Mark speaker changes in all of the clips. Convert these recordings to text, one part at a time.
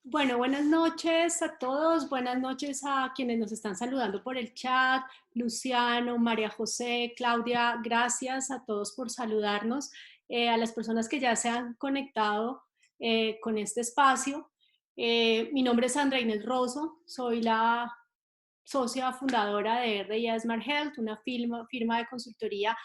Speaker 1: Bueno, buenas noches a todos, buenas noches a quienes nos están saludando por el chat, Luciano, María José, Claudia, gracias a todos por saludarnos, a las personas que ya se han conectado con este espacio. Mi nombre es Sandra Inés Rosso, soy la socia fundadora de R&I Smart Health, una firma de consultoría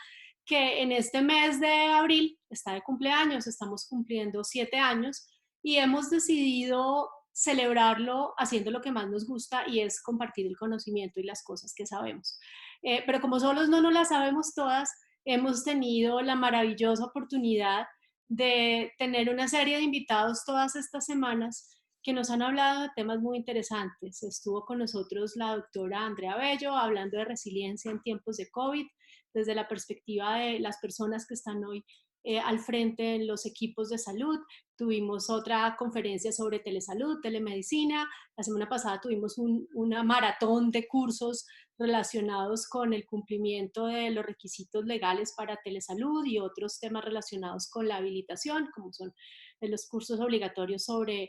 Speaker 1: que en este mes de abril está de cumpleaños, estamos cumpliendo 7 años y hemos decidido celebrarlo haciendo lo que más nos gusta y es compartir el conocimiento y las cosas que sabemos. Pero como solos no nos las sabemos todas, hemos tenido la maravillosa oportunidad de tener una serie de invitados todas estas semanas que nos han hablado de temas muy interesantes. Estuvo con nosotros la doctora Andrea Bello hablando de resiliencia en tiempos de COVID, desde la perspectiva de las personas que están hoy al frente en los equipos de salud. Tuvimos otra conferencia sobre telesalud, telemedicina. La semana pasada tuvimos una maratón de cursos relacionados con el cumplimiento de los requisitos legales para telesalud y otros temas relacionados con la habilitación, como son los cursos obligatorios sobre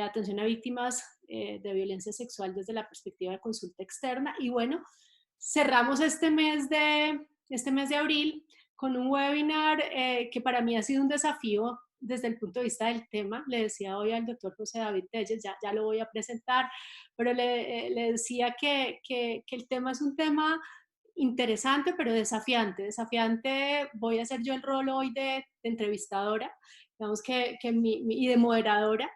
Speaker 1: atención a víctimas de violencia sexual desde la perspectiva de consulta externa. Y bueno, cerramos este mes de abril con un webinar que para mí ha sido un desafío desde el punto de vista del tema. Le decía hoy al doctor José David Telles, ya lo voy a presentar, pero le decía que el tema es un tema interesante, pero desafiante. Desafiante, voy a hacer yo el rol hoy de entrevistadora, digamos y de moderadora.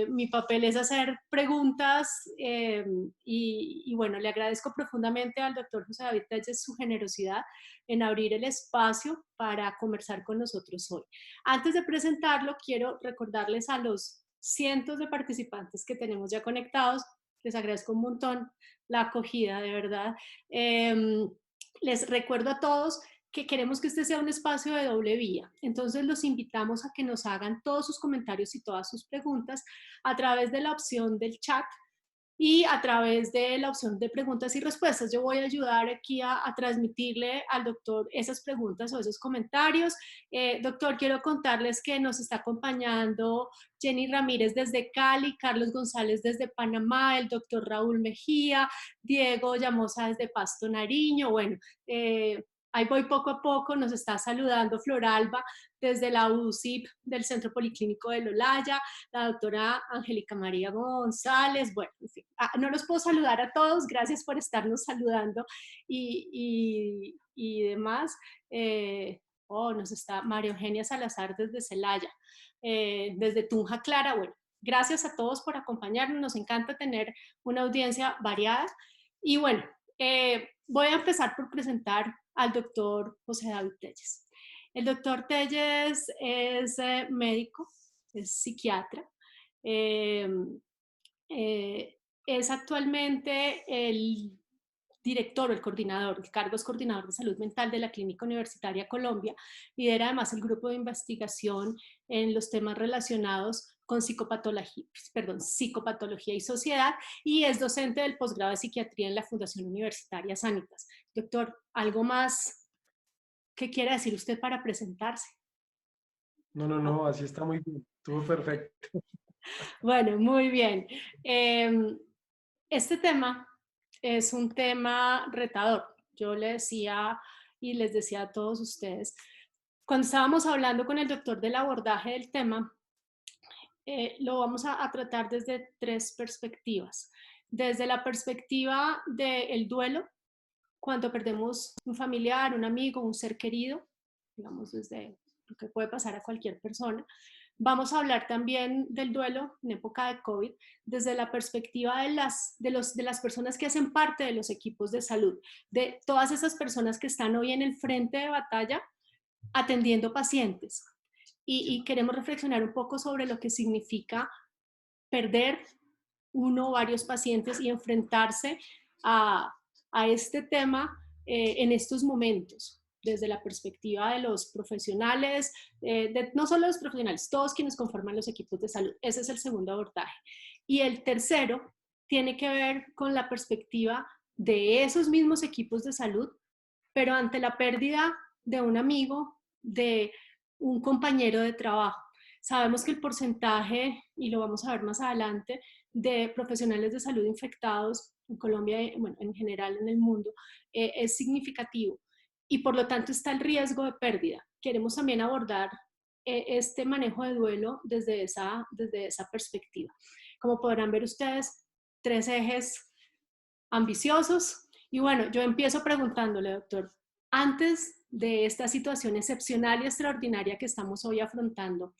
Speaker 1: Mi papel es hacer preguntas y bueno, le agradezco profundamente al doctor José David Telles su generosidad en abrir el espacio para conversar con nosotros hoy. Antes de presentarlo, quiero recordarles a los cientos de participantes que tenemos ya conectados, les agradezco un montón la acogida, de verdad. Les recuerdo a todos que queremos que este sea un espacio de doble vía. Entonces los invitamos a que nos hagan todos sus comentarios y todas sus preguntas a través de la opción del chat y a través de la opción de preguntas y respuestas. Yo voy a ayudar aquí a transmitirle al doctor esas preguntas o esos comentarios. Doctor, quiero contarles que nos está acompañando Jenny Ramírez desde Cali, Carlos González desde Panamá, el doctor Raúl Mejía, Diego Llamosa desde Pasto Nariño. Bueno, ahí voy poco a poco, nos está saludando Floralba desde la UCIP del Centro Policlínico de Lolaya, la doctora Angélica María González, bueno, en fin, no los puedo saludar a todos, gracias por estarnos saludando y demás. Nos está María Eugenia Salazar desde Celaya, desde Tunja Clara, bueno, gracias a todos por acompañarnos, nos encanta tener una audiencia variada y bueno, voy a empezar por presentar al doctor José David Telles. El doctor Telles es médico, es psiquiatra, eh, eh, es actualmente el director, el coordinador, el cargo es coordinador de salud mental de la Clínica Universitaria Colombia, lidera además el grupo de investigación en los temas relacionados con psicopatología y sociedad y es docente del posgrado de psiquiatría en la Fundación Universitaria Sanitas. Doctor, ¿algo más que quiera decir usted para presentarse?
Speaker 2: No, no, no, así está muy bien, estuvo perfecto.
Speaker 1: Bueno, muy bien. Este tema es un tema retador. Yo le decía y les decía a todos ustedes, cuando estábamos hablando con el doctor del abordaje del tema, lo vamos a tratar desde tres perspectivas. Desde la perspectiva del duelo, cuando perdemos un familiar, un amigo, un ser querido, digamos desde lo que puede pasar a cualquier persona. Vamos a hablar también del duelo en época de COVID desde la perspectiva de las personas que hacen parte de los equipos de salud, de todas esas personas que están hoy en el frente de batalla atendiendo pacientes. Y queremos reflexionar un poco sobre lo que significa perder uno o varios pacientes y enfrentarse a, a este tema en estos momentos, desde la perspectiva de los profesionales, no solo los profesionales, todos quienes conforman los equipos de salud. Ese es el segundo abordaje. Y el tercero tiene que ver con la perspectiva de esos mismos equipos de salud, pero ante la pérdida de un amigo, de un compañero de trabajo. Sabemos que el porcentaje, y lo vamos a ver más adelante, de profesionales de salud infectados en Colombia, bueno, en general en el mundo, es significativo y por lo tanto está el riesgo de pérdida. Queremos también abordar este manejo de duelo desde esa perspectiva. Como podrán ver ustedes, tres ejes ambiciosos. Y bueno, yo empiezo preguntándole, doctor, antes de esta situación excepcional y extraordinaria que estamos hoy afrontando,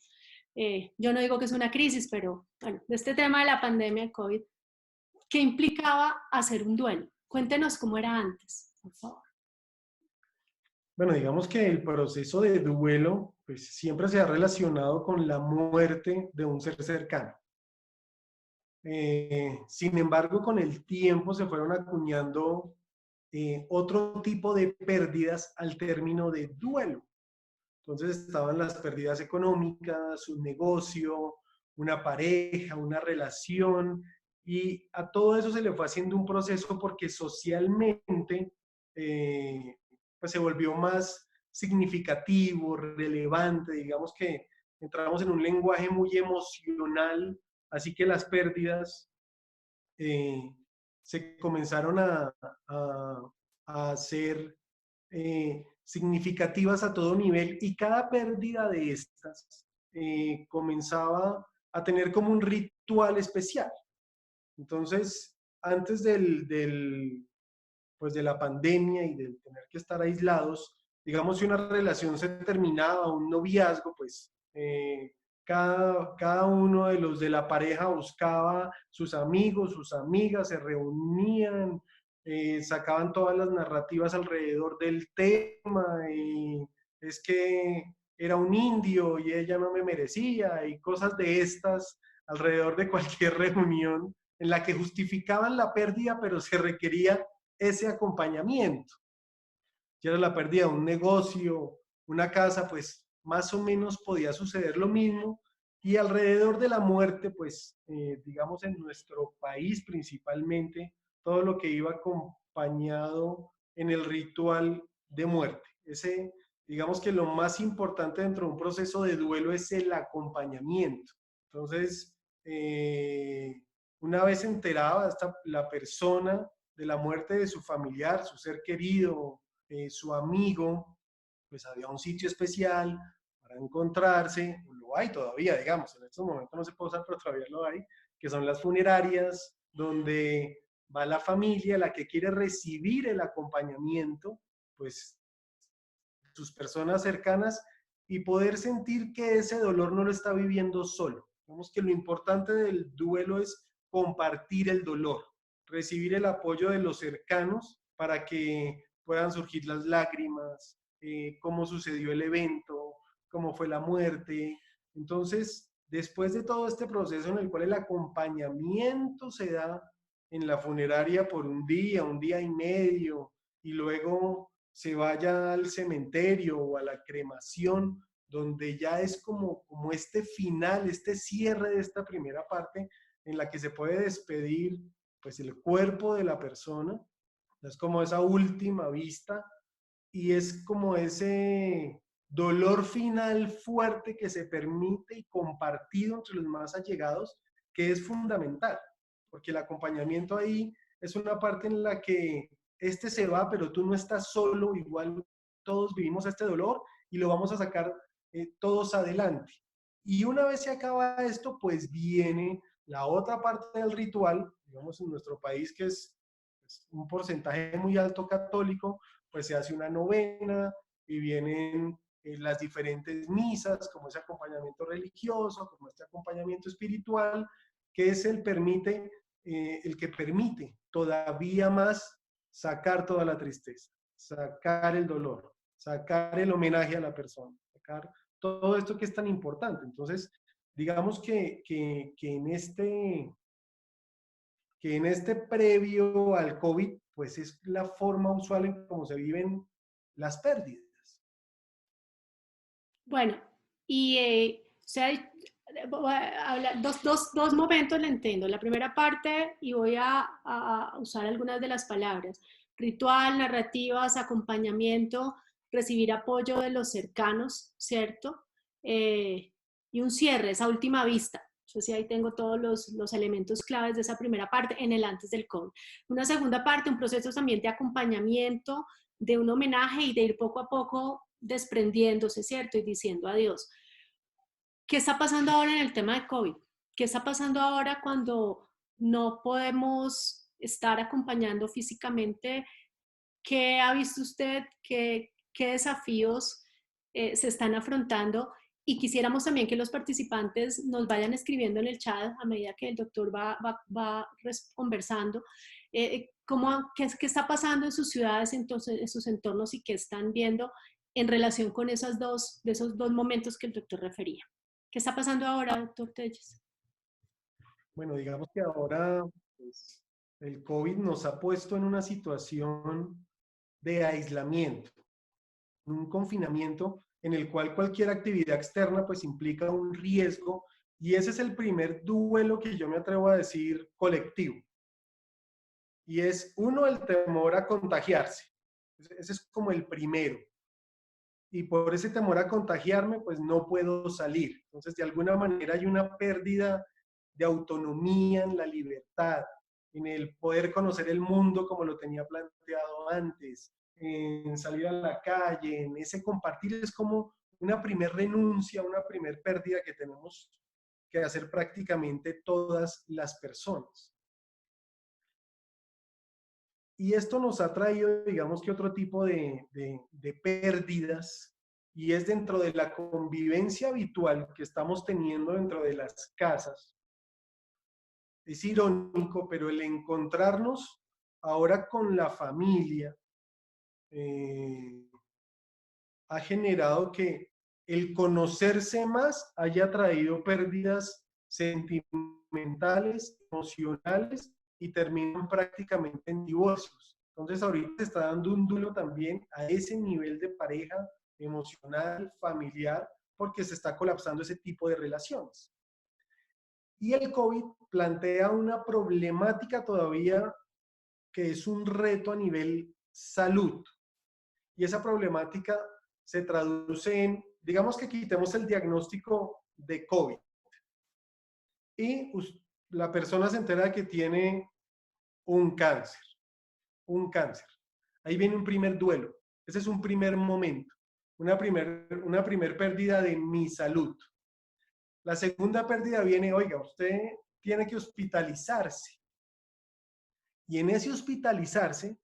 Speaker 1: yo no digo que es una crisis, pero bueno, de este tema de la pandemia de COVID, ¿qué implicaba hacer un duelo? Cuéntenos cómo era antes, por favor.
Speaker 2: Bueno, digamos que el proceso de duelo, pues siempre se ha relacionado con la muerte de un ser cercano. Sin embargo, con el tiempo se fueron acuñando otro tipo de pérdidas al término de duelo. Entonces estaban las pérdidas económicas, un negocio, una pareja, una relación, y a todo eso se le fue haciendo un proceso porque socialmente eh, pues se volvió más significativo, relevante, digamos que entramos en un lenguaje muy emocional, así que las pérdidas eh, se comenzaron a hacer significativas a todo nivel y cada pérdida de estas comenzaba a tener como un ritual especial. Entonces, antes pues de la pandemia y de tener que estar aislados, digamos, si una relación se terminaba, un noviazgo, pues cada uno de los de la pareja buscaba sus amigos, sus amigas, se reunían, sacaban todas las narrativas alrededor del tema, y es que era un indio y ella no me merecía, y cosas de estas alrededor de cualquier reunión en la que justificaban la pérdida, pero se requería ese acompañamiento. Si era la pérdida de un negocio, una casa, pues más o menos podía suceder lo mismo. Y alrededor de la muerte, pues digamos en nuestro país principalmente, todo lo que iba acompañado en el ritual de muerte. Ese, digamos que lo más importante dentro de un proceso de duelo es el acompañamiento. Entonces, una vez enterada la persona de la muerte de su familiar, su ser querido, su amigo, pues había un sitio especial para encontrarse, lo hay todavía, digamos, en estos momentos no se puede usar, pero todavía lo hay, que son las funerarias, donde va la familia, la que quiere recibir el acompañamiento, pues sus personas cercanas y poder sentir que ese dolor no lo está viviendo solo. Vemos que lo importante del duelo es compartir el dolor, recibir el apoyo de los cercanos para que puedan surgir las lágrimas, cómo sucedió el evento, cómo fue la muerte. Entonces, después de todo este proceso en el cual el acompañamiento se da en la funeraria por un día y medio, y luego se vaya al cementerio o a la cremación, donde ya es como este final, este cierre de esta primera parte en la que se puede despedir pues el cuerpo de la persona, es como esa última vista y es como ese dolor final fuerte que se permite y compartido entre los más allegados, que es fundamental, porque el acompañamiento ahí es una parte en la que este se va, pero tú no estás solo, igual todos vivimos este dolor y lo vamos a sacar todos adelante. Y una vez se acaba esto, pues viene la otra parte del ritual, digamos en nuestro país, que es un porcentaje muy alto católico, pues se hace una novena y vienen las diferentes misas, como ese acompañamiento religioso, como este acompañamiento espiritual, que es el que permite todavía más sacar toda la tristeza, sacar el dolor, sacar el homenaje a la persona, sacar todo esto que es tan importante. Entonces, digamos que en este previo al COVID, pues es la forma usual en cómo se viven las pérdidas.
Speaker 1: Bueno, y o sea, voy a hablar, dos momentos le entiendo. La primera parte, y voy a usar algunas de las palabras, ritual, narrativas, acompañamiento, recibir apoyo de los cercanos, ¿cierto? y un cierre, esa última vista. Yo sí ahí tengo todos los elementos claves de esa primera parte en el antes del COVID. Una segunda parte, un proceso también de acompañamiento, de un homenaje y de ir poco a poco desprendiéndose, ¿cierto? Y diciendo adiós. ¿Qué está pasando ahora en el tema de COVID? ¿Qué está pasando ahora cuando no podemos estar acompañando físicamente? ¿Qué ha visto usted? ¿Qué desafíos se están afrontando? Y quisiéramos también que los participantes nos vayan escribiendo en el chat a medida que el doctor va conversando. ¿Qué está pasando en sus ciudades, entonces, en sus entornos y qué están viendo en relación con de esos dos momentos que el doctor refería? ¿Qué está pasando ahora, doctor Telles?
Speaker 2: Bueno, digamos que ahora pues, el COVID nos ha puesto en una situación de aislamiento, un confinamiento en el cual cualquier actividad externa pues implica un riesgo y ese es el primer duelo que yo me atrevo a decir colectivo. Y es uno, el temor a contagiarse. Ese es como el primero. Y por ese temor a contagiarme, pues no puedo salir. Entonces, de alguna manera hay una pérdida de autonomía en la libertad, en el poder conocer el mundo como lo tenía planteado antes, en salir a la calle, en ese compartir. Es como una primer renuncia, una primer pérdida que tenemos que hacer prácticamente todas las personas. Y esto nos ha traído, digamos que otro tipo de pérdidas, y es dentro de la convivencia habitual que estamos teniendo dentro de las casas. Es irónico, pero el encontrarnos ahora con la familia eh, ha generado que el conocerse más haya traído pérdidas sentimentales, emocionales y terminan prácticamente en divorcios. Entonces ahorita se está dando un duelo también a ese nivel de pareja emocional, familiar, porque se está colapsando ese tipo de relaciones. Y el COVID plantea una problemática todavía que es un reto a nivel salud. Y esa problemática se traduce en, digamos que quitemos el diagnóstico de COVID y la persona se entera de que tiene un cáncer, un cáncer. Ahí viene un primer duelo. Ese es un primer momento, una primer pérdida de mi salud. La segunda pérdida viene, oiga, usted tiene que hospitalizarse. Y en ese hospitalizarse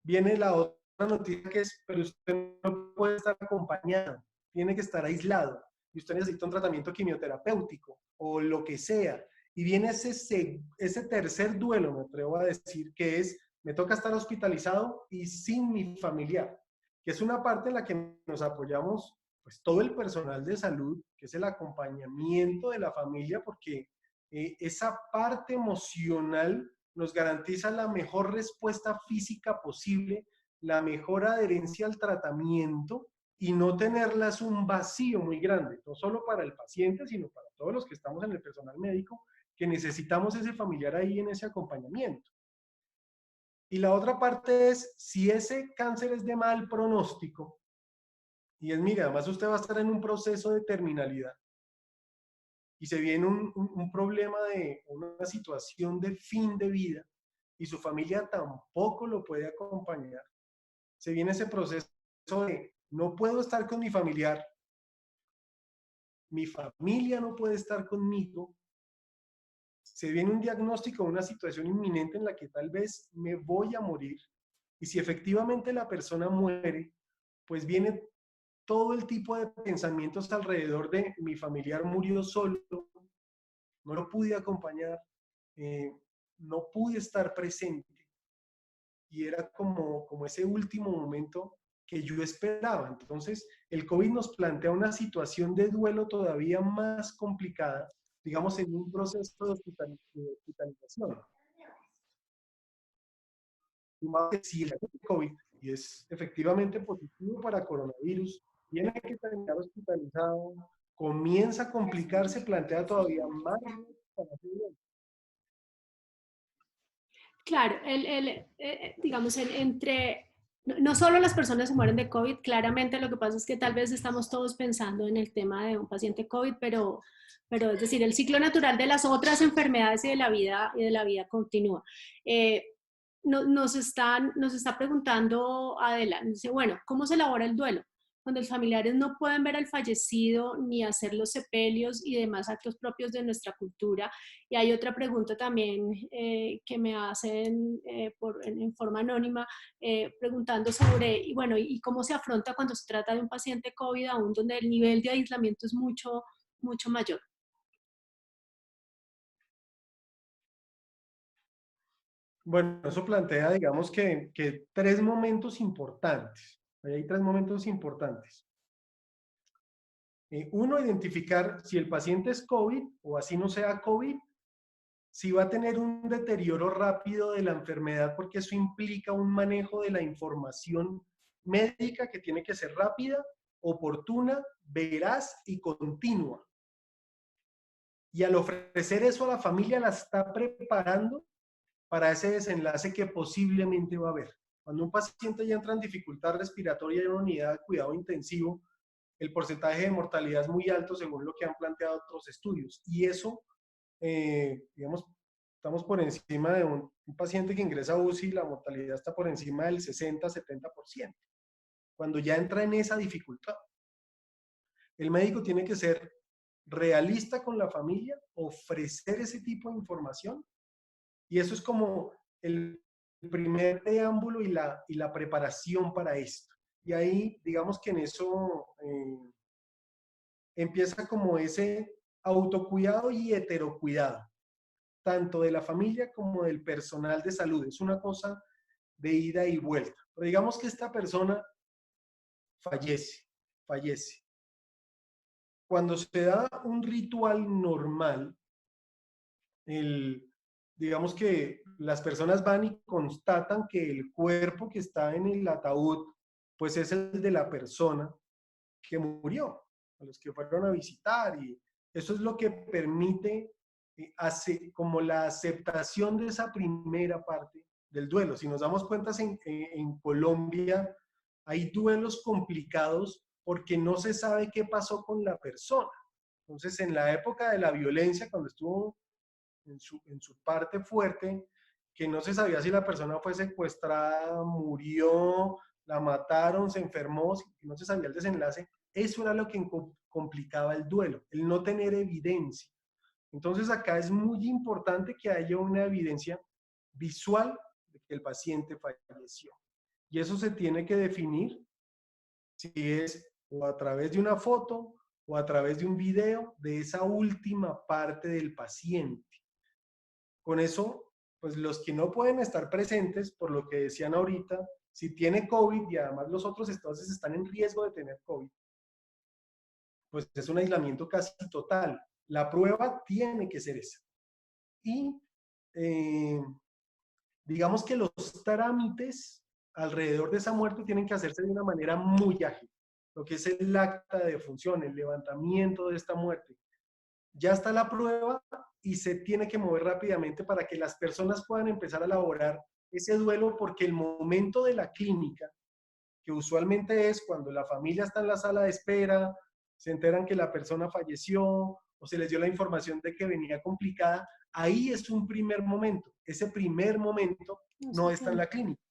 Speaker 2: viene la otra noticia que es, pero usted no puede estar acompañado, tiene que estar aislado y usted necesita un tratamiento quimioterapéutico o lo que sea. Y viene ese tercer duelo, me atrevo a decir, que es, me toca estar hospitalizado y sin mi familiar, que es una parte en la que nos apoyamos pues todo el personal de salud, que es el acompañamiento de la familia, porque esa parte emocional nos garantiza la mejor respuesta física posible, la mejor adherencia al tratamiento y no tenerlas un vacío muy grande, no solo para el paciente, sino para todos los que estamos en el personal médico, que necesitamos ese familiar ahí en ese acompañamiento. Y la otra parte es, si ese cáncer es de mal pronóstico, y es, mire, además usted va a estar en un proceso de terminalidad, y se viene un problema de una situación de fin de vida, y su familia tampoco lo puede acompañar, se viene ese proceso de no puedo estar con mi familiar, mi familia no puede estar conmigo, se viene un diagnóstico de una situación inminente en la que tal vez me voy a morir, y si efectivamente la persona muere, pues viene todo el tipo de pensamientos alrededor de mi familiar murió solo, no lo pude acompañar, no pude estar presente. Y era como ese último momento que yo esperaba. Entonces, el COVID nos plantea una situación de duelo todavía más complicada, digamos, en un proceso de hospitalización. Y más que si el COVID y es efectivamente positivo para coronavirus, tiene que terminar hospitalizado, comienza a complicarse, plantea todavía más para hacer bien.
Speaker 1: Claro, digamos, entre no solo las personas se mueren de COVID, claramente lo que pasa es que tal vez estamos todos pensando en el tema de un paciente COVID, pero es decir, el ciclo natural de las otras enfermedades y de la vida continúa. Eh, nos está preguntando Adela, dice, bueno, ¿cómo se elabora el duelo? Cuando los familiares no pueden ver al fallecido ni hacer los sepelios y demás actos propios de nuestra cultura. Y hay otra pregunta también que me hacen en forma anónima, preguntando sobre, y bueno, y cómo se afronta cuando se trata de un paciente COVID, aún donde el nivel de aislamiento es mucho mayor.
Speaker 2: Bueno, eso plantea, digamos que tres momentos importantes. Ahí hay tres momentos importantes. Uno, identificar si el paciente es COVID o así no sea COVID, si va a tener un deterioro rápido de la enfermedad, porque eso implica un manejo de la información médica que tiene que ser rápida, oportuna, veraz y continua. Y al ofrecer eso a la familia, la está preparando para ese desenlace que posiblemente va a haber. Cuando un paciente ya entra en dificultad respiratoria en una unidad de cuidado intensivo, el porcentaje de mortalidad es muy alto según lo que han planteado otros estudios. Y eso, digamos, estamos por encima de un paciente que ingresa a UCI, la mortalidad está por encima del 60-70%. Cuando ya entra en esa dificultad, el médico tiene que ser realista con la familia, ofrecer ese tipo de información. Y eso es como el primer preámbulo y la preparación para esto. Y ahí, digamos que en eso empieza como ese autocuidado y heterocuidado, tanto de la familia como del personal de salud. Es una cosa de ida y vuelta. Pero digamos que esta persona fallece. Cuando se da un ritual normal, el, digamos que las personas van y constatan que el cuerpo que está en el ataúd, pues es el de la persona que murió, a los que fueron a visitar, y eso es lo que permite como la aceptación de esa primera parte del duelo. Si nos damos cuenta, en Colombia hay duelos complicados porque no se sabe qué pasó con la persona. Entonces, en la época de la violencia, cuando estuvo en su parte fuerte, que no se sabía si la persona fue secuestrada, murió, la mataron, se enfermó, no se sabía el desenlace, eso era lo que complicaba el duelo, el no tener evidencia. Entonces acá es muy importante que haya una evidencia visual de que el paciente falleció. Y eso se tiene que definir si es o a través de una foto o a través de un video de esa última parte del paciente. Con eso, pues los que no pueden estar presentes, por lo que decían ahorita, si tiene COVID y además los otros entonces están en riesgo de tener COVID, pues es un aislamiento casi total. La prueba tiene que ser esa. Y eh, digamos que los trámites alrededor de esa muerte tienen que hacerse de una manera muy ágil. Lo que es el acta de defunción, el levantamiento de esta muerte. Ya está la prueba y se tiene que mover rápidamente para que las personas puedan empezar a elaborar ese duelo, porque el momento de la clínica, que usualmente es cuando la familia está en la sala de espera, se enteran que la persona falleció o se les dio la información de que venía complicada, ahí es un primer momento. Ese primer momento no está en la clínica.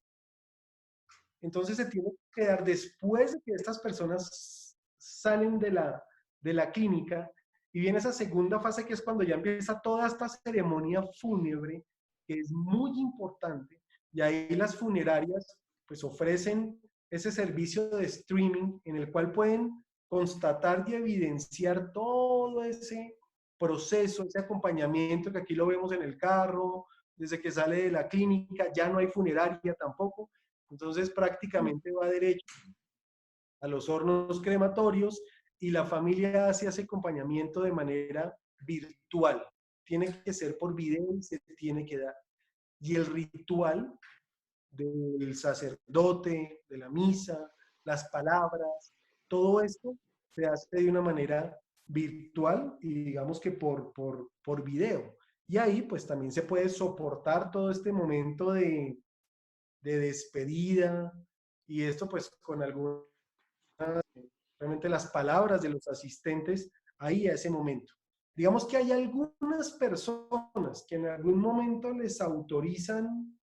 Speaker 2: Entonces se tiene que dar después de que estas personas salen de la clínica, y viene esa segunda fase, que es cuando ya empieza toda esta ceremonia fúnebre, que es muy importante, y ahí las funerarias pues ofrecen ese servicio de streaming en el cual pueden constatar y evidenciar todo ese proceso, ese acompañamiento, que aquí lo vemos en el carro, desde que sale de la clínica, ya no hay funeraria tampoco, entonces prácticamente va derecho a los hornos crematorios y la familia hace ese acompañamiento de manera virtual. Tiene que ser por video y se tiene que dar. Y el ritual del sacerdote, de la misa, las palabras, todo esto se hace de una manera virtual y digamos que por video. Y ahí pues también se puede soportar todo este momento de despedida, y esto pues con algunas, realmente las palabras de los asistentes ahí a ese momento. Digamos que hay algunas personas que en algún momento les autorizan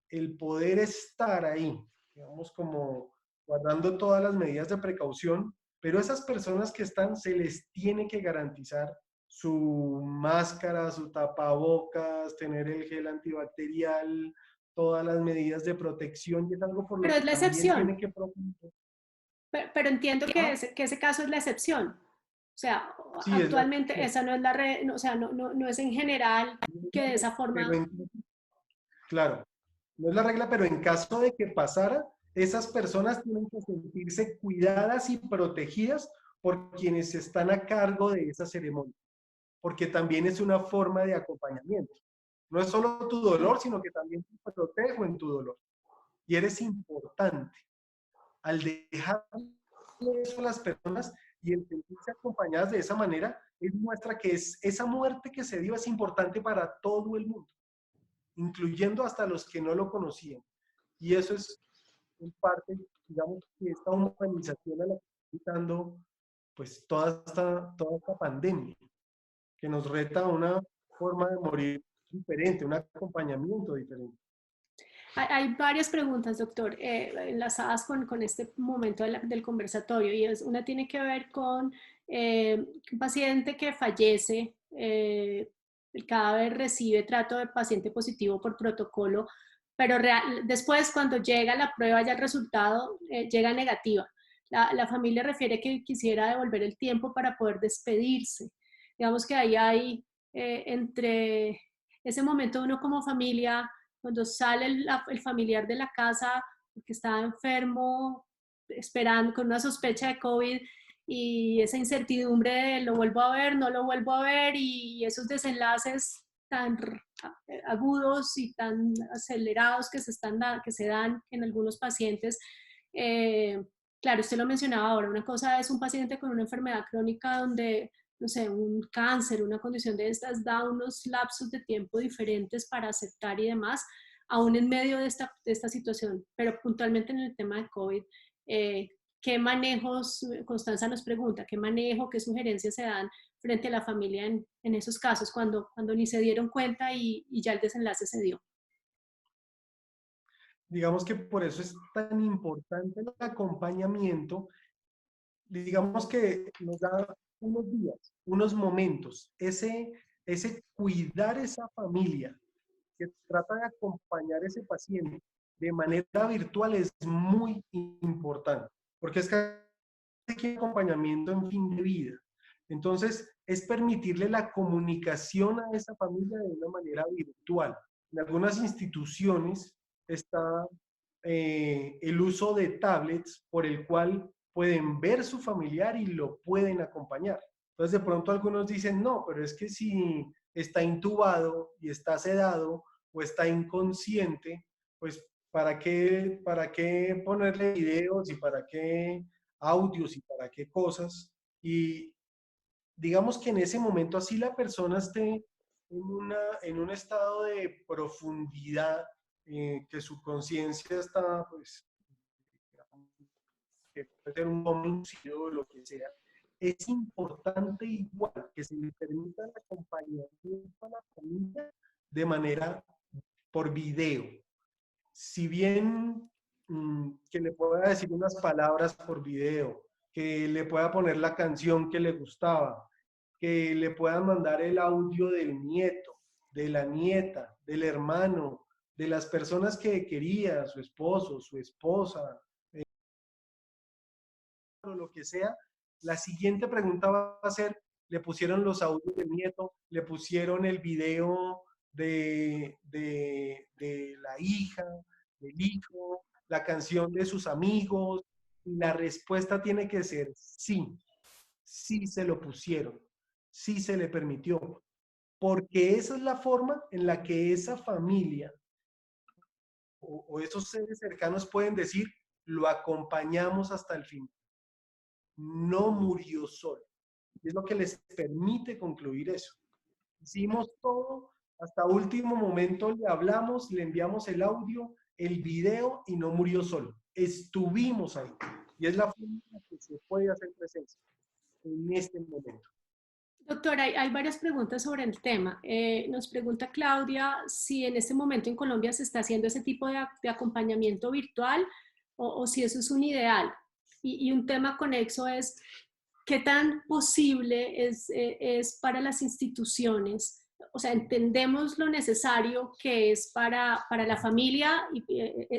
Speaker 2: el poder estar ahí, digamos como guardando todas las medidas de precaución, pero esas personas que están se les tiene que garantizar su máscara, su tapabocas, tener el gel antibacterial, todas las medidas de protección, y es algo por
Speaker 1: Pero
Speaker 2: lo
Speaker 1: es
Speaker 2: que
Speaker 1: la
Speaker 2: también tiene
Speaker 1: excepción.
Speaker 2: que preocupar.
Speaker 1: Pero entiendo que ese caso es la excepción. O sea,
Speaker 2: Sí, es la
Speaker 1: actualmente
Speaker 2: excepción.
Speaker 1: esa no es la red, no, o sea, no es en general que de esa
Speaker 2: Pero
Speaker 1: forma.
Speaker 2: claro, no es la regla, pero en caso de que pasara, esas personas tienen que sentirse cuidadas y protegidas por quienes están a cargo de esa ceremonia, porque también es una forma de acompañamiento. No es solo tu dolor, sino que también te protejo en tu dolor. Y eres importante. Al dejar eso a las personas y el sentirse acompañadas de esa manera, es muestra que esa muerte que se dio es importante para todo el mundo, incluyendo hasta los que no lo conocían. Y eso es en parte, digamos, que esta humanización a la que está dando pues toda esta pandemia, que nos reta a una forma de morir diferente, un acompañamiento diferente.
Speaker 1: Hay varias preguntas, doctor, enlazadas con este momento del conversatorio, y una tiene que ver con un paciente que fallece, el cadáver recibe trato de paciente positivo por protocolo, pero después cuando llega la prueba, ya el resultado llega negativa. La familia refiere que quisiera devolver el tiempo para poder despedirse. Digamos que ahí hay, entre ese momento uno como familia, cuando sale el familiar de la casa que estaba enfermo, esperando con una sospecha de COVID, y esa incertidumbre de lo vuelvo a ver, no lo vuelvo a ver, y esos desenlaces tan agudos y tan acelerados que se dan en algunos pacientes. Eh, claro, usted lo mencionaba ahora, una cosa es un paciente con una enfermedad crónica donde, no sé, un cáncer, una condición de estas da unos lapsos de tiempo diferentes para aceptar y demás, aún en medio de esta situación. Pero puntualmente en el tema de COVID, eh, ¿qué manejos, Constanza nos pregunta, qué manejo, qué sugerencias se dan frente a la familia en esos casos, cuando ni se dieron cuenta y ya el desenlace se dio?
Speaker 2: Digamos que por eso es tan importante el acompañamiento, digamos que nos da unos días, unos momentos, ese cuidar esa familia que trata de acompañar a ese paciente de manera virtual es muy importante, porque es que hay acompañamiento en fin de vida. Entonces, es permitirle la comunicación a esa familia de una manera virtual. En algunas instituciones está el uso de tablets por el cual pueden ver su familiar y lo pueden acompañar. Entonces, de pronto algunos dicen, no, pero es que si está intubado y está sedado o está inconsciente, pues para qué ponerle videos y para qué audios y para qué cosas? Y digamos que en ese momento así la persona esté en un estado de profundidad, que su conciencia está, pues, que puede ser un homicidio o lo que sea, es importante igual que se le permita el acompañamiento a la familia de manera por video. Si bien que le pueda decir unas palabras por video, que le pueda poner la canción que le gustaba, que le puedan mandar el audio del nieto, de la nieta, del hermano, de las personas que quería, su esposo, su esposa, o lo que sea, la siguiente pregunta va a ser, le pusieron los audios del nieto, le pusieron el video de la hija, del hijo, la canción de sus amigos, y la respuesta tiene que ser sí, sí se lo pusieron, sí se le permitió, porque esa es la forma en la que esa familia o esos seres cercanos pueden decir, lo acompañamos hasta el fin, no murió solo. Es lo que les permite concluir eso. Hicimos todo, hasta último momento le hablamos, le enviamos el audio, el video y no murió solo. Estuvimos ahí. Y es la forma en la que se puede hacer presencia en este momento.
Speaker 1: Doctora, hay varias preguntas sobre el tema. Nos pregunta Claudia si en este momento en Colombia se está haciendo ese tipo de acompañamiento virtual o si eso es un ideal. Y un tema conexo es qué tan posible es para las instituciones. O sea, entendemos lo necesario que es para la familia y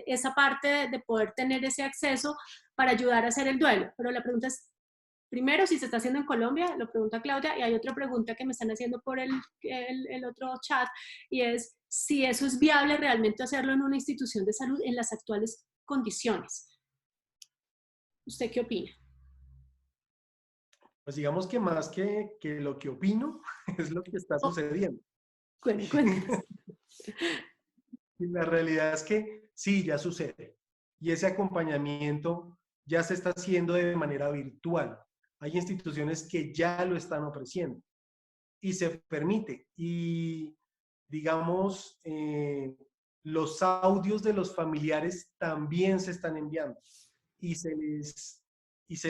Speaker 1: esa parte de poder tener ese acceso para ayudar a hacer el duelo. Pero la pregunta es, primero, si se está haciendo en Colombia, lo pregunta Claudia, y hay otra pregunta que me están haciendo por el otro chat, y es si eso es viable realmente hacerlo en una institución de salud en las actuales condiciones. ¿Usted qué opina?
Speaker 2: Pues digamos que más que lo que opino, es lo que está
Speaker 1: Oh,
Speaker 2: sucediendo.
Speaker 1: cuéntanos.
Speaker 2: Y la realidad es que sí, ya sucede. Y ese acompañamiento ya se está haciendo de manera virtual. Hay instituciones que ya lo están ofreciendo y se permite. Y digamos, los audios de los familiares también se están enviando y se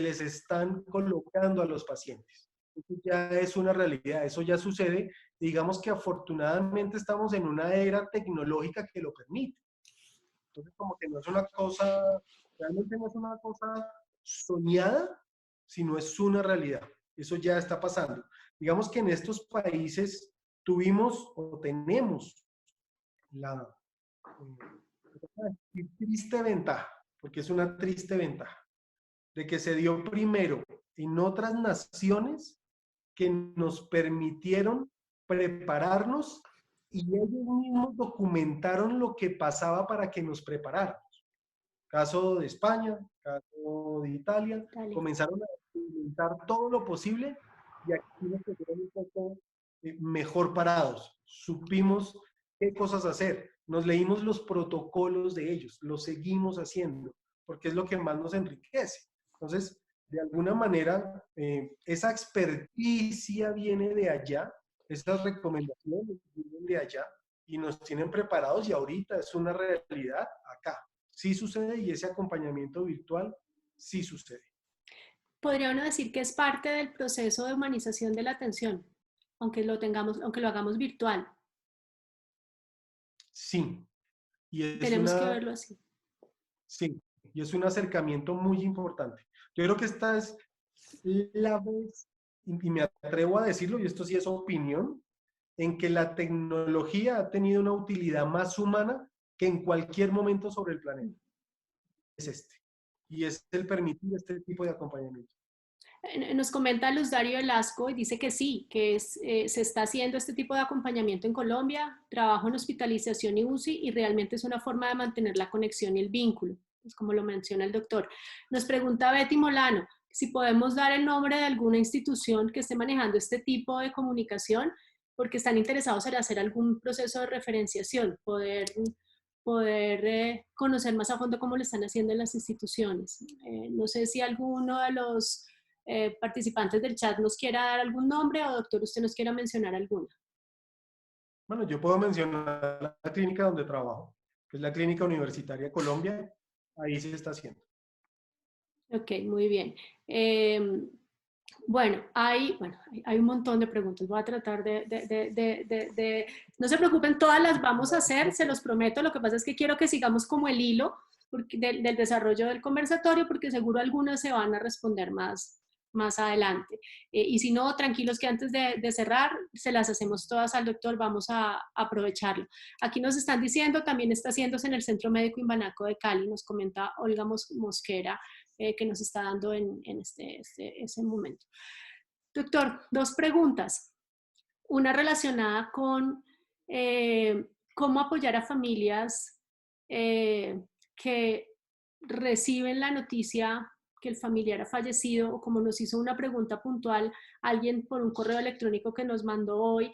Speaker 2: les están colocando a los pacientes. Eso ya es una realidad, eso ya sucede. Digamos que afortunadamente estamos en una era tecnológica que lo permite. Entonces, como que no es una cosa, realmente no es una cosa soñada, sino es una realidad. Eso ya está pasando. Digamos que en estos países tuvimos o tenemos la triste ventaja, porque es una triste ventaja, de que se dio primero en otras naciones que nos permitieron prepararnos y ellos mismos documentaron lo que pasaba para que nos preparáramos. Caso de España, caso de Italia,
Speaker 1: Dale.
Speaker 2: comenzaron a documentar todo lo posible y aquí nos quedaron un poco mejor parados. Supimos qué cosas hacer. Nos leímos los protocolos de ellos, los seguimos haciendo, porque es lo que más nos enriquece. Entonces, de alguna manera, esa experticia viene de allá, esas recomendaciones vienen de allá y nos tienen preparados y ahorita es una realidad acá. Sí sucede y ese acompañamiento virtual sí sucede.
Speaker 1: Podría uno decir que es parte del proceso de humanización de la atención, aunque lo hagamos virtual.
Speaker 2: Sí, y es
Speaker 1: Tenemos que
Speaker 2: una,
Speaker 1: verlo así.
Speaker 2: sí, y es un acercamiento muy importante. Yo creo que esta es la vez, y me atrevo a decirlo, y esto sí es opinión, en que la tecnología ha tenido una utilidad más humana que en cualquier momento sobre el planeta. Es este. Y es el permitir este tipo de acompañamiento.
Speaker 1: Nos comenta Luz Dario Velasco y dice que sí, que se está haciendo este tipo de acompañamiento en Colombia, trabajo en hospitalización y UCI y realmente es una forma de mantener la conexión y el vínculo, es como lo menciona el doctor. Nos pregunta Betty Molano si podemos dar el nombre de alguna institución que esté manejando este tipo de comunicación porque están interesados en hacer algún proceso de referenciación, poder conocer más a fondo cómo lo están haciendo en las instituciones. No sé si alguno de los participantes del chat nos quiera dar algún nombre o doctor, usted nos quiera mencionar alguna.
Speaker 2: Bueno, yo puedo mencionar la clínica donde trabajo, que es la Clínica Universitaria de Colombia. Ahí se está haciendo.
Speaker 1: Ok, muy bien. Bueno, hay un montón de preguntas. Voy a tratar No se preocupen, todas las vamos a hacer, se los prometo. Lo que pasa es que quiero que sigamos como el hilo del desarrollo del conversatorio, porque seguro algunas se van a responder más adelante. Y si no, tranquilos que antes de cerrar, se las hacemos todas al doctor, vamos a aprovecharlo. Aquí nos están diciendo, también está haciéndose en el Centro Médico Imbanaco de Cali, nos comenta Olga Mosquera, que nos está dando en ese momento. Doctor, dos preguntas. Una relacionada con cómo apoyar a familias que reciben la noticia que el familiar ha fallecido, o como nos hizo una pregunta puntual alguien por un correo electrónico que nos mandó hoy,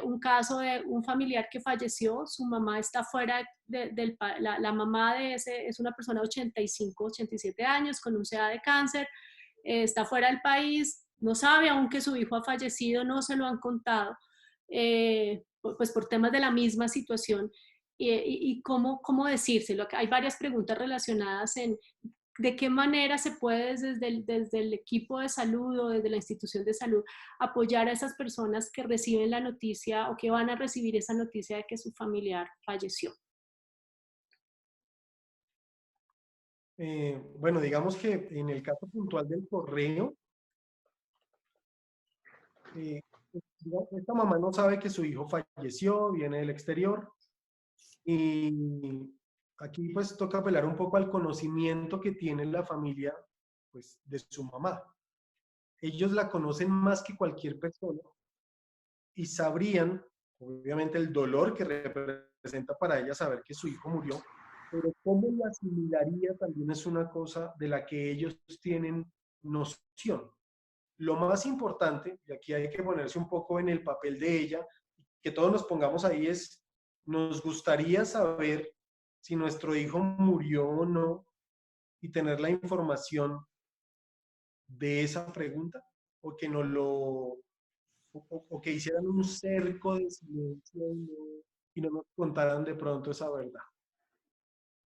Speaker 1: un caso de un familiar que falleció, su mamá está fuera la mamá de ese es una persona de 85, 87 años con un CA de cáncer, está fuera del país, no sabe aún que su hijo ha fallecido, no se lo han contado, pues por temas de la misma situación. y cómo decírselo. Hay varias preguntas relacionadas en de qué manera se puede desde el equipo de salud o desde la institución de salud apoyar a esas personas que reciben la noticia o que van a recibir esa noticia de que su familiar falleció.
Speaker 2: Bueno, digamos que en el caso puntual del correo, eh, esta mamá no sabe que su hijo falleció, viene del exterior, y aquí pues toca apelar un poco al conocimiento que tiene la familia pues de su mamá. Ellos la conocen más que cualquier persona y sabrían, obviamente, el dolor que representa para ella saber que su hijo murió, pero cómo lo asimilaría también es una cosa de la que ellos tienen noción. Lo más importante, y aquí hay que ponerse un poco en el papel de ella, que todos nos pongamos ahí, es, nos gustaría saber si nuestro hijo murió o no y tener la información de esa pregunta, o que no lo, o que hicieran un cerco de silencio y no nos contaran de pronto esa verdad.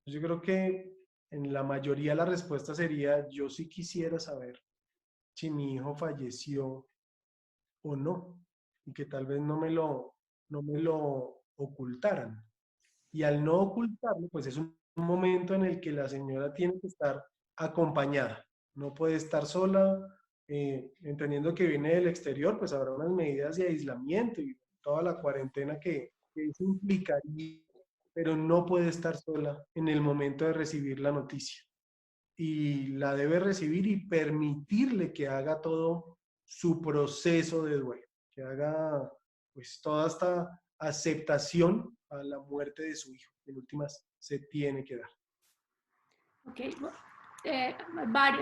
Speaker 2: Yo creo que en la mayoría la respuesta sería, yo sí quisiera saber si mi hijo falleció o no, y que tal vez no me lo ocultaran. Y al no ocultarlo, pues es un momento en el que la señora tiene que estar acompañada, no puede estar sola, entendiendo que viene del exterior, pues habrá unas medidas de aislamiento y toda la cuarentena que eso implicaría, pero no puede estar sola en el momento de recibir la noticia. Y la debe recibir y permitirle que haga todo su proceso de duelo, que haga pues toda esta aceptación a la muerte de su hijo. En últimas, se tiene que dar.
Speaker 1: Ok,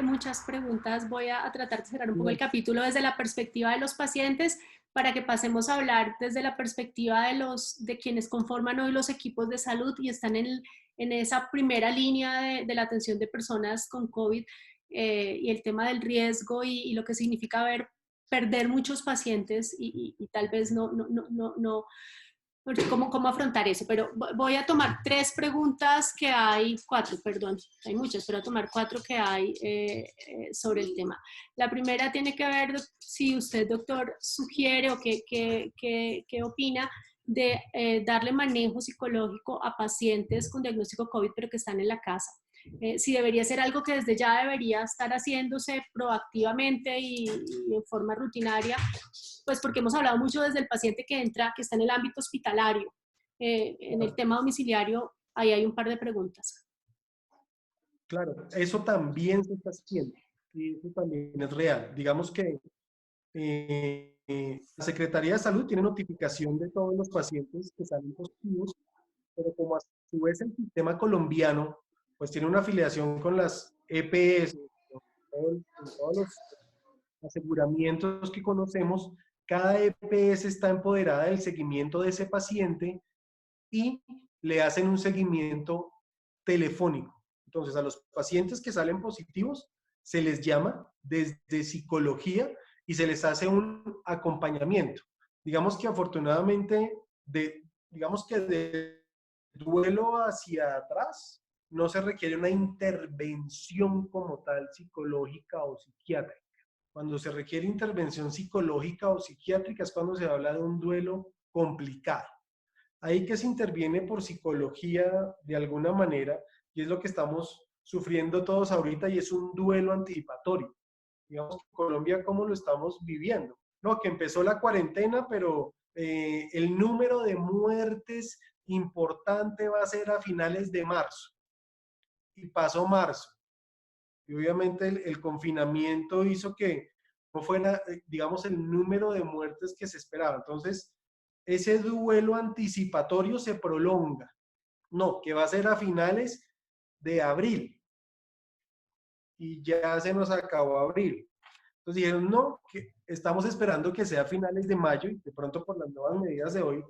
Speaker 1: muchas preguntas. Voy a tratar de cerrar un poco el
Speaker 2: No,
Speaker 1: capítulo desde la perspectiva de los pacientes para que pasemos a hablar desde la perspectiva de quienes conforman hoy los equipos de salud y están en esa primera línea de la atención de personas con COVID y el tema del riesgo y lo que significa perder muchos pacientes y tal vez no cómo afrontar eso. Pero voy a tomar cuatro, perdón, hay muchas, pero voy a tomar cuatro que hay sobre el tema. La primera tiene que ver si usted, doctor, sugiere o qué opina de darle manejo psicológico a pacientes con diagnóstico COVID, pero que están en la casa. Si debería ser algo que desde ya debería estar haciéndose proactivamente y en forma rutinaria, pues porque hemos hablado mucho desde el paciente que entra, que está en el ámbito hospitalario. En el tema domiciliario, ahí hay un par de preguntas.
Speaker 2: claro, eso también se está haciendo y eso también es real. Digamos que la Secretaría de Salud tiene notificación de todos los pacientes que salen positivos, pero como a su vez el sistema colombiano pues tiene una afiliación con las EPS, con todos los aseguramientos que conocemos, cada EPS está empoderada del seguimiento de ese paciente y le hacen un seguimiento telefónico. Entonces, a los pacientes que salen positivos se les llama desde psicología y se les hace un acompañamiento. Digamos que afortunadamente, digamos que de duelo hacia atrás, no se requiere una intervención como tal psicológica o psiquiátrica. Cuando se requiere intervención psicológica o psiquiátrica es cuando se habla de un duelo complicado. Ahí que se interviene por psicología de alguna manera, y es lo que estamos sufriendo todos ahorita, y es un duelo anticipatorio. Digamos que en Colombia, ¿cómo lo estamos viviendo? No, que empezó la cuarentena, pero el número de muertes importante va a ser a finales de marzo. Y pasó marzo. Y obviamente el confinamiento hizo que no fuera, digamos, el número de muertes que se esperaba. Entonces, ese duelo anticipatorio se prolonga. No, que va a ser a finales de abril. Y ya se nos acabó abril. Entonces dijeron, no, que estamos esperando que sea a finales de mayo y de pronto por las nuevas medidas de hoy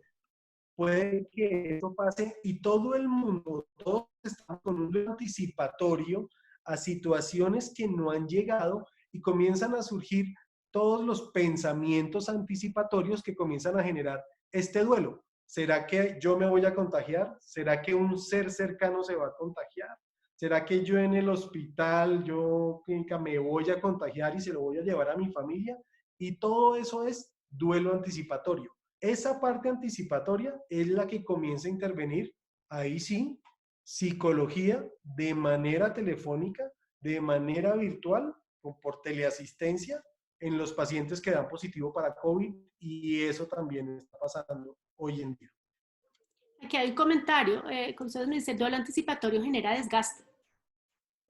Speaker 2: puede que eso pase y todo el mundo, todos estamos con un duelo anticipatorio a situaciones que no han llegado y comienzan a surgir todos los pensamientos anticipatorios que comienzan a generar este duelo. ¿Será que yo me voy a contagiar? ¿Será que un ser cercano se va a contagiar? ¿Será que yo en el hospital, yo clínica, me voy a contagiar y se lo voy a llevar a mi familia? Y todo eso es duelo anticipatorio. Esa parte anticipatoria es la que comienza a intervenir, ahí sí, psicología de manera telefónica, de manera virtual o por teleasistencia en los pacientes que dan positivo para COVID, y eso también está pasando hoy en día.
Speaker 1: Aquí hay un comentario, como ustedes me dicen, el duelo anticipatorio genera desgaste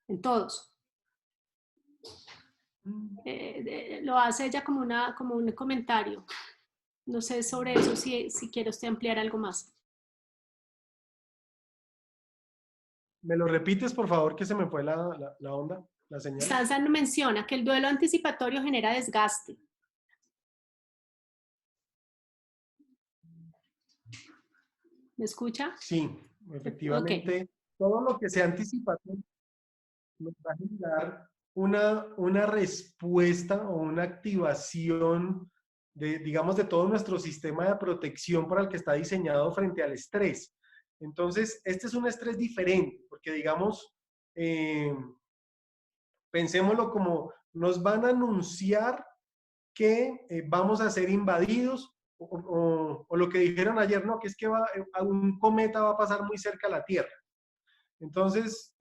Speaker 1: en todos. Lo hace ella como, como un comentario. No sé sobre eso si quiere usted ampliar algo más.
Speaker 2: ¿Me lo repites, por favor, que se me fue la onda, la señal?
Speaker 1: Constanza menciona que el duelo anticipatorio genera desgaste. ¿Me escucha?
Speaker 2: Sí,
Speaker 1: Ok.
Speaker 2: efectivamente, todo lo que sea anticipatorio nos va a generar una respuesta o una activación de, digamos, de todo nuestro sistema de protección para el que está diseñado frente al estrés. Entonces, este es un estrés diferente, porque digamos, pensémoslo como nos van a anunciar que vamos a ser invadidos o lo que dijeron ayer, ¿no? Que es que un cometa va a pasar muy cerca a la Tierra. Entonces,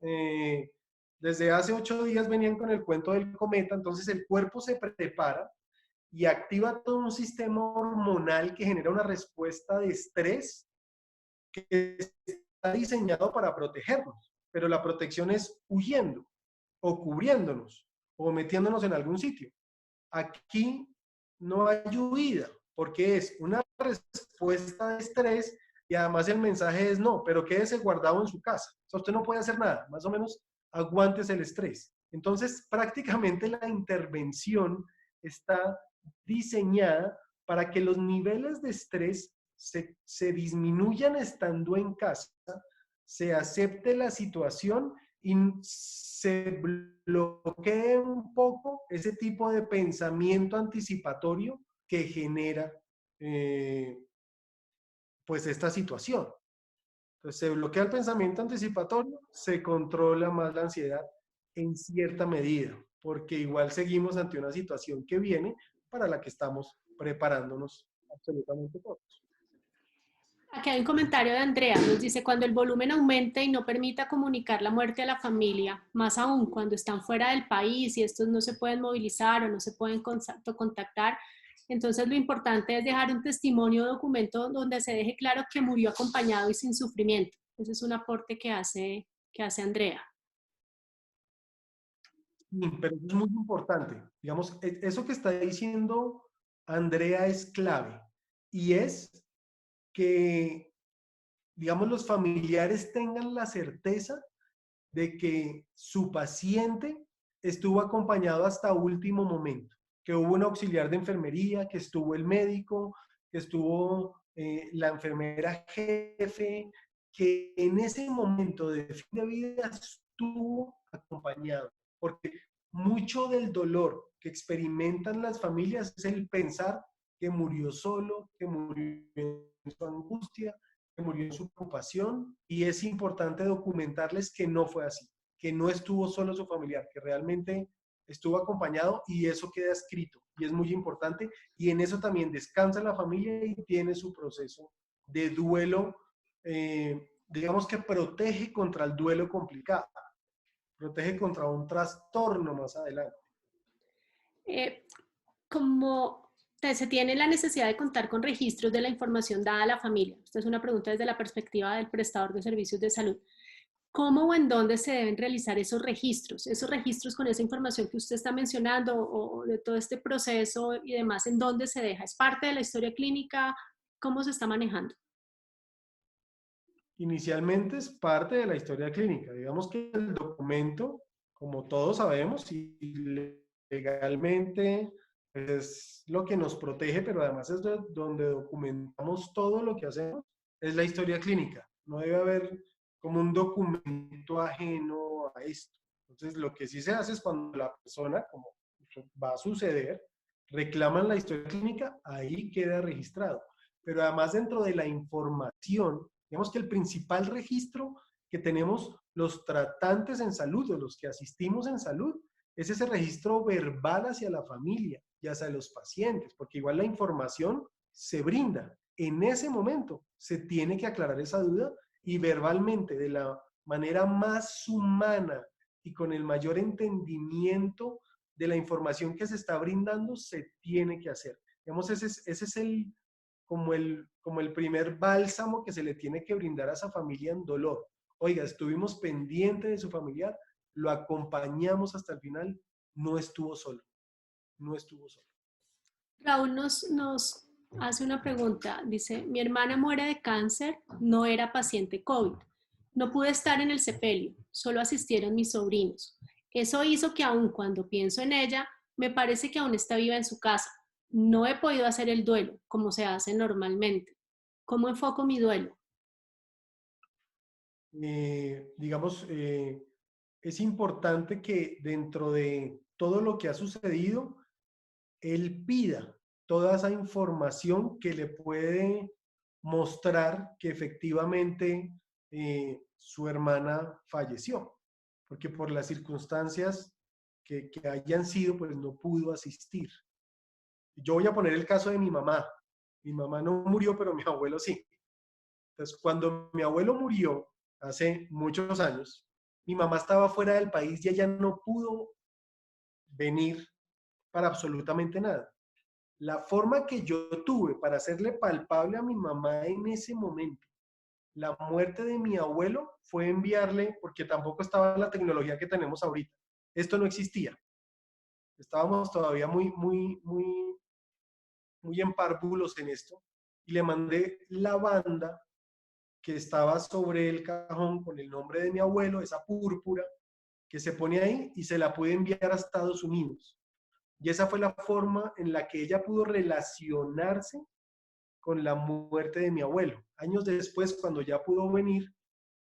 Speaker 2: desde hace 8 días venían con el cuento del cometa, entonces el cuerpo se prepara y activa todo un sistema hormonal que genera una respuesta de estrés que está diseñado para protegernos, pero la protección es huyendo o cubriéndonos o metiéndonos en algún sitio. Aquí no hay huida, porque es una respuesta de estrés y además el mensaje es no, pero quédese guardado en su casa. O sea, usted no puede hacer nada, más o menos aguantes el estrés. Entonces, prácticamente la intervención está diseñada para que los niveles de estrés se disminuyan estando en casa, se acepte la situación y se bloquee un poco ese tipo de pensamiento anticipatorio que genera pues esta situación. Entonces se bloquea el pensamiento anticipatorio, se controla más la ansiedad en cierta medida, porque igual seguimos ante una situación que viene para la que estamos preparándonos absolutamente todos.
Speaker 1: Aquí hay un comentario de Andrea, nos dice, cuando el volumen aumente y no permita comunicar la muerte a la familia, más aún cuando están fuera del país y estos no se pueden movilizar o no se pueden contactar, entonces lo importante es dejar un testimonio o documento donde se deje claro que murió acompañado y sin sufrimiento. Ese es un aporte que hace Andrea.
Speaker 2: Sí, pero eso es muy importante. Digamos, eso que está diciendo Andrea es clave y es que, digamos, los familiares tengan la certeza de que su paciente estuvo acompañado hasta último momento, que hubo un auxiliar de enfermería, que estuvo el médico, que estuvo la enfermera jefe, que en ese momento de fin de vida estuvo acompañado, porque mucho del dolor que experimentan las familias es el pensar que murió solo, que murió en su angustia, que murió en su preocupación, y es importante documentarles que no fue así, que no estuvo solo su familiar, que realmente estuvo acompañado y eso queda escrito y es muy importante y en eso también descansa la familia y tiene su proceso de duelo, digamos que protege contra el duelo complicado, protege contra un trastorno más adelante.
Speaker 1: Eh, como se tiene la necesidad de contar con registros de la información dada a la familia. Esta es una pregunta desde la perspectiva del prestador de servicios de salud. ¿Cómo o en dónde se deben realizar esos registros? Esos registros con esa información que usted está mencionando o de todo este proceso y demás, ¿en dónde se deja? ¿Es parte de la historia clínica? ¿Cómo se está manejando?
Speaker 2: Inicialmente es parte de la historia clínica. Digamos que el documento, como todos sabemos, y legalmente es lo que nos protege, pero además es donde documentamos todo lo que hacemos, es la historia clínica. No debe haber como un documento ajeno a esto. Entonces, lo que sí se hace es cuando la persona, como va a suceder, reclaman la historia clínica, ahí queda registrado. pero además dentro de la información, digamos que el principal registro que tenemos los tratantes en salud o los que asistimos en salud es ese registro verbal hacia la familia y hacia los pacientes, porque igual la información se brinda. En ese momento se tiene que aclarar esa duda y verbalmente, de la manera más humana y con el mayor entendimiento de la información que se está brindando, se tiene que hacer. Digamos, ese es como el primer bálsamo que se le tiene que brindar a esa familia en dolor. Oiga, estuvimos pendientes de su familiar, lo acompañamos hasta el final, no estuvo solo, no estuvo solo.
Speaker 1: Raúl nos hace una pregunta. Dice, mi hermana muere de cáncer, no era paciente COVID. No pude estar en el sepelio, solo asistieron mis sobrinos. Eso hizo que aun cuando pienso en ella, me parece que aún está viva en su casa. No he podido hacer el duelo como se hace normalmente. ¿Cómo enfoco mi duelo?
Speaker 2: Digamos, es importante que dentro de todo lo que ha sucedido, él pida toda esa información que le puede mostrar que efectivamente su hermana falleció, porque por las circunstancias que hayan sido, pues no pudo asistir. Yo voy a poner el caso de mi mamá. Mi mamá no murió, pero mi abuelo sí. Entonces, cuando mi abuelo murió hace muchos años, mi mamá estaba fuera del país y ella no pudo venir para absolutamente nada. La forma que yo tuve para hacerle palpable a mi mamá en ese momento la muerte de mi abuelo fue enviarle, porque tampoco estaba la tecnología que tenemos ahorita. Esto no existía. Estábamos todavía muy en párvulos en esto. Y le mandé la banda que estaba sobre el cajón con el nombre de mi abuelo, esa púrpura, que se pone ahí y se la pude enviar a Estados Unidos. Y esa fue la forma en la que ella pudo relacionarse con la muerte de mi abuelo. Años después, cuando ya pudo venir,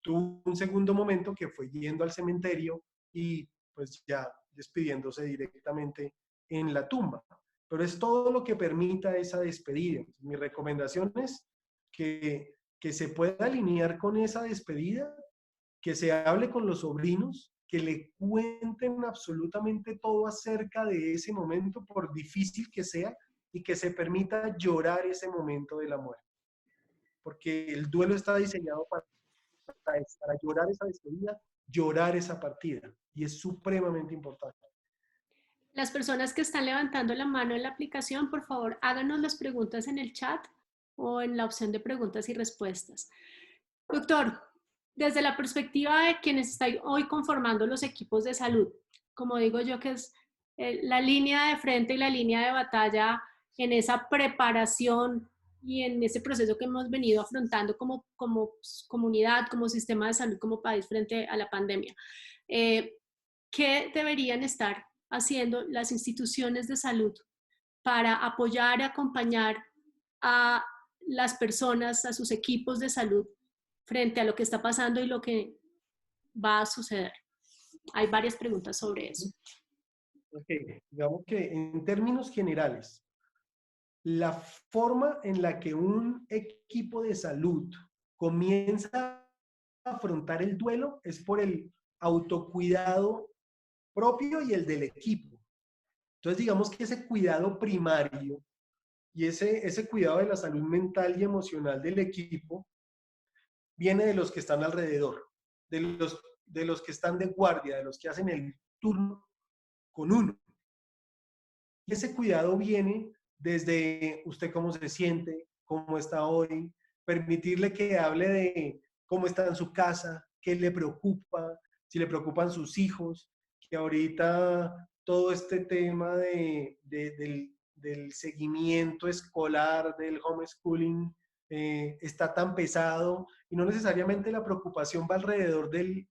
Speaker 2: tuvo un segundo momento que fue yendo al cementerio y pues ya despidiéndose directamente en la tumba. Pero es todo lo que permita esa despedida. Mi recomendación es que se pueda alinear con esa despedida, que se hable con los sobrinos, que le cuenten absolutamente todo acerca de ese momento, por difícil que sea, y que se permita llorar ese momento de la muerte. Porque el duelo está diseñado para llorar esa despedida, llorar esa partida, y es supremamente importante.
Speaker 1: Las personas que están levantando la mano en la aplicación, por favor, háganos las preguntas en el chat o en la opción de preguntas y respuestas. Doctor, desde la perspectiva de quienes están hoy conformando los equipos de salud, como digo yo que es la línea de frente y la línea de batalla en esa preparación y en ese proceso que hemos venido afrontando como comunidad, como sistema de salud, como país frente a la pandemia. ¿Qué deberían estar haciendo las instituciones de salud para apoyar y acompañar a las personas, a sus equipos de salud frente a lo que está pasando y lo que va a suceder? Hay varias preguntas sobre eso.
Speaker 2: Okay. Digamos que en términos generales, la forma en la que un equipo de salud comienza a afrontar el duelo es por el autocuidado propio y el del equipo. Entonces, digamos que ese cuidado primario y ese cuidado de la salud mental y emocional del equipo viene de los que están alrededor, de los que están de guardia, de los que hacen el turno con uno. Y ese cuidado viene desde usted cómo se siente, cómo está hoy, permitirle que hable de cómo está en su casa, qué le preocupa, si le preocupan sus hijos, que ahorita todo este tema del seguimiento escolar, del homeschooling, está tan pesado y no necesariamente la preocupación va alrededor del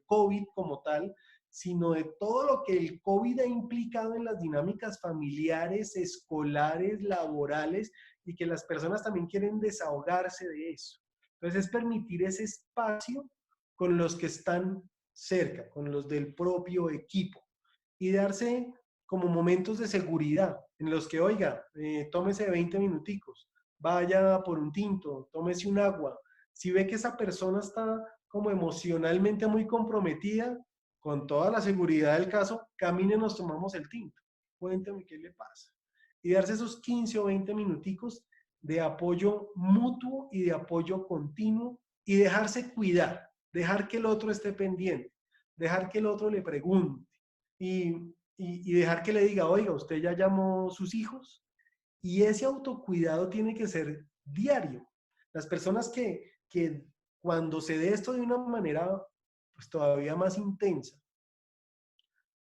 Speaker 2: COVID como tal, sino de todo lo que el COVID ha implicado en las dinámicas familiares, escolares, laborales, y que las personas también quieren desahogarse de eso. Entonces es permitir ese espacio con los que están cerca, con los del propio equipo, y darse como momentos de seguridad en los que, oiga, tómese 20 minuticos, vaya por un tinto, tómese un agua. Si ve que esa persona está como emocionalmente muy comprometida, con toda la seguridad del caso, camine, nos tomamos el tinto. Cuéntame qué le pasa. Y darse esos 15 o 20 minuticos de apoyo mutuo y de apoyo continuo y dejarse cuidar, dejar que el otro esté pendiente, dejar que el otro le pregunte y dejar que le diga, oiga, ¿usted ya llamó sus hijos? Y ese autocuidado tiene que ser diario. Las personas que cuando se dé esto de una manera pues, todavía más intensa,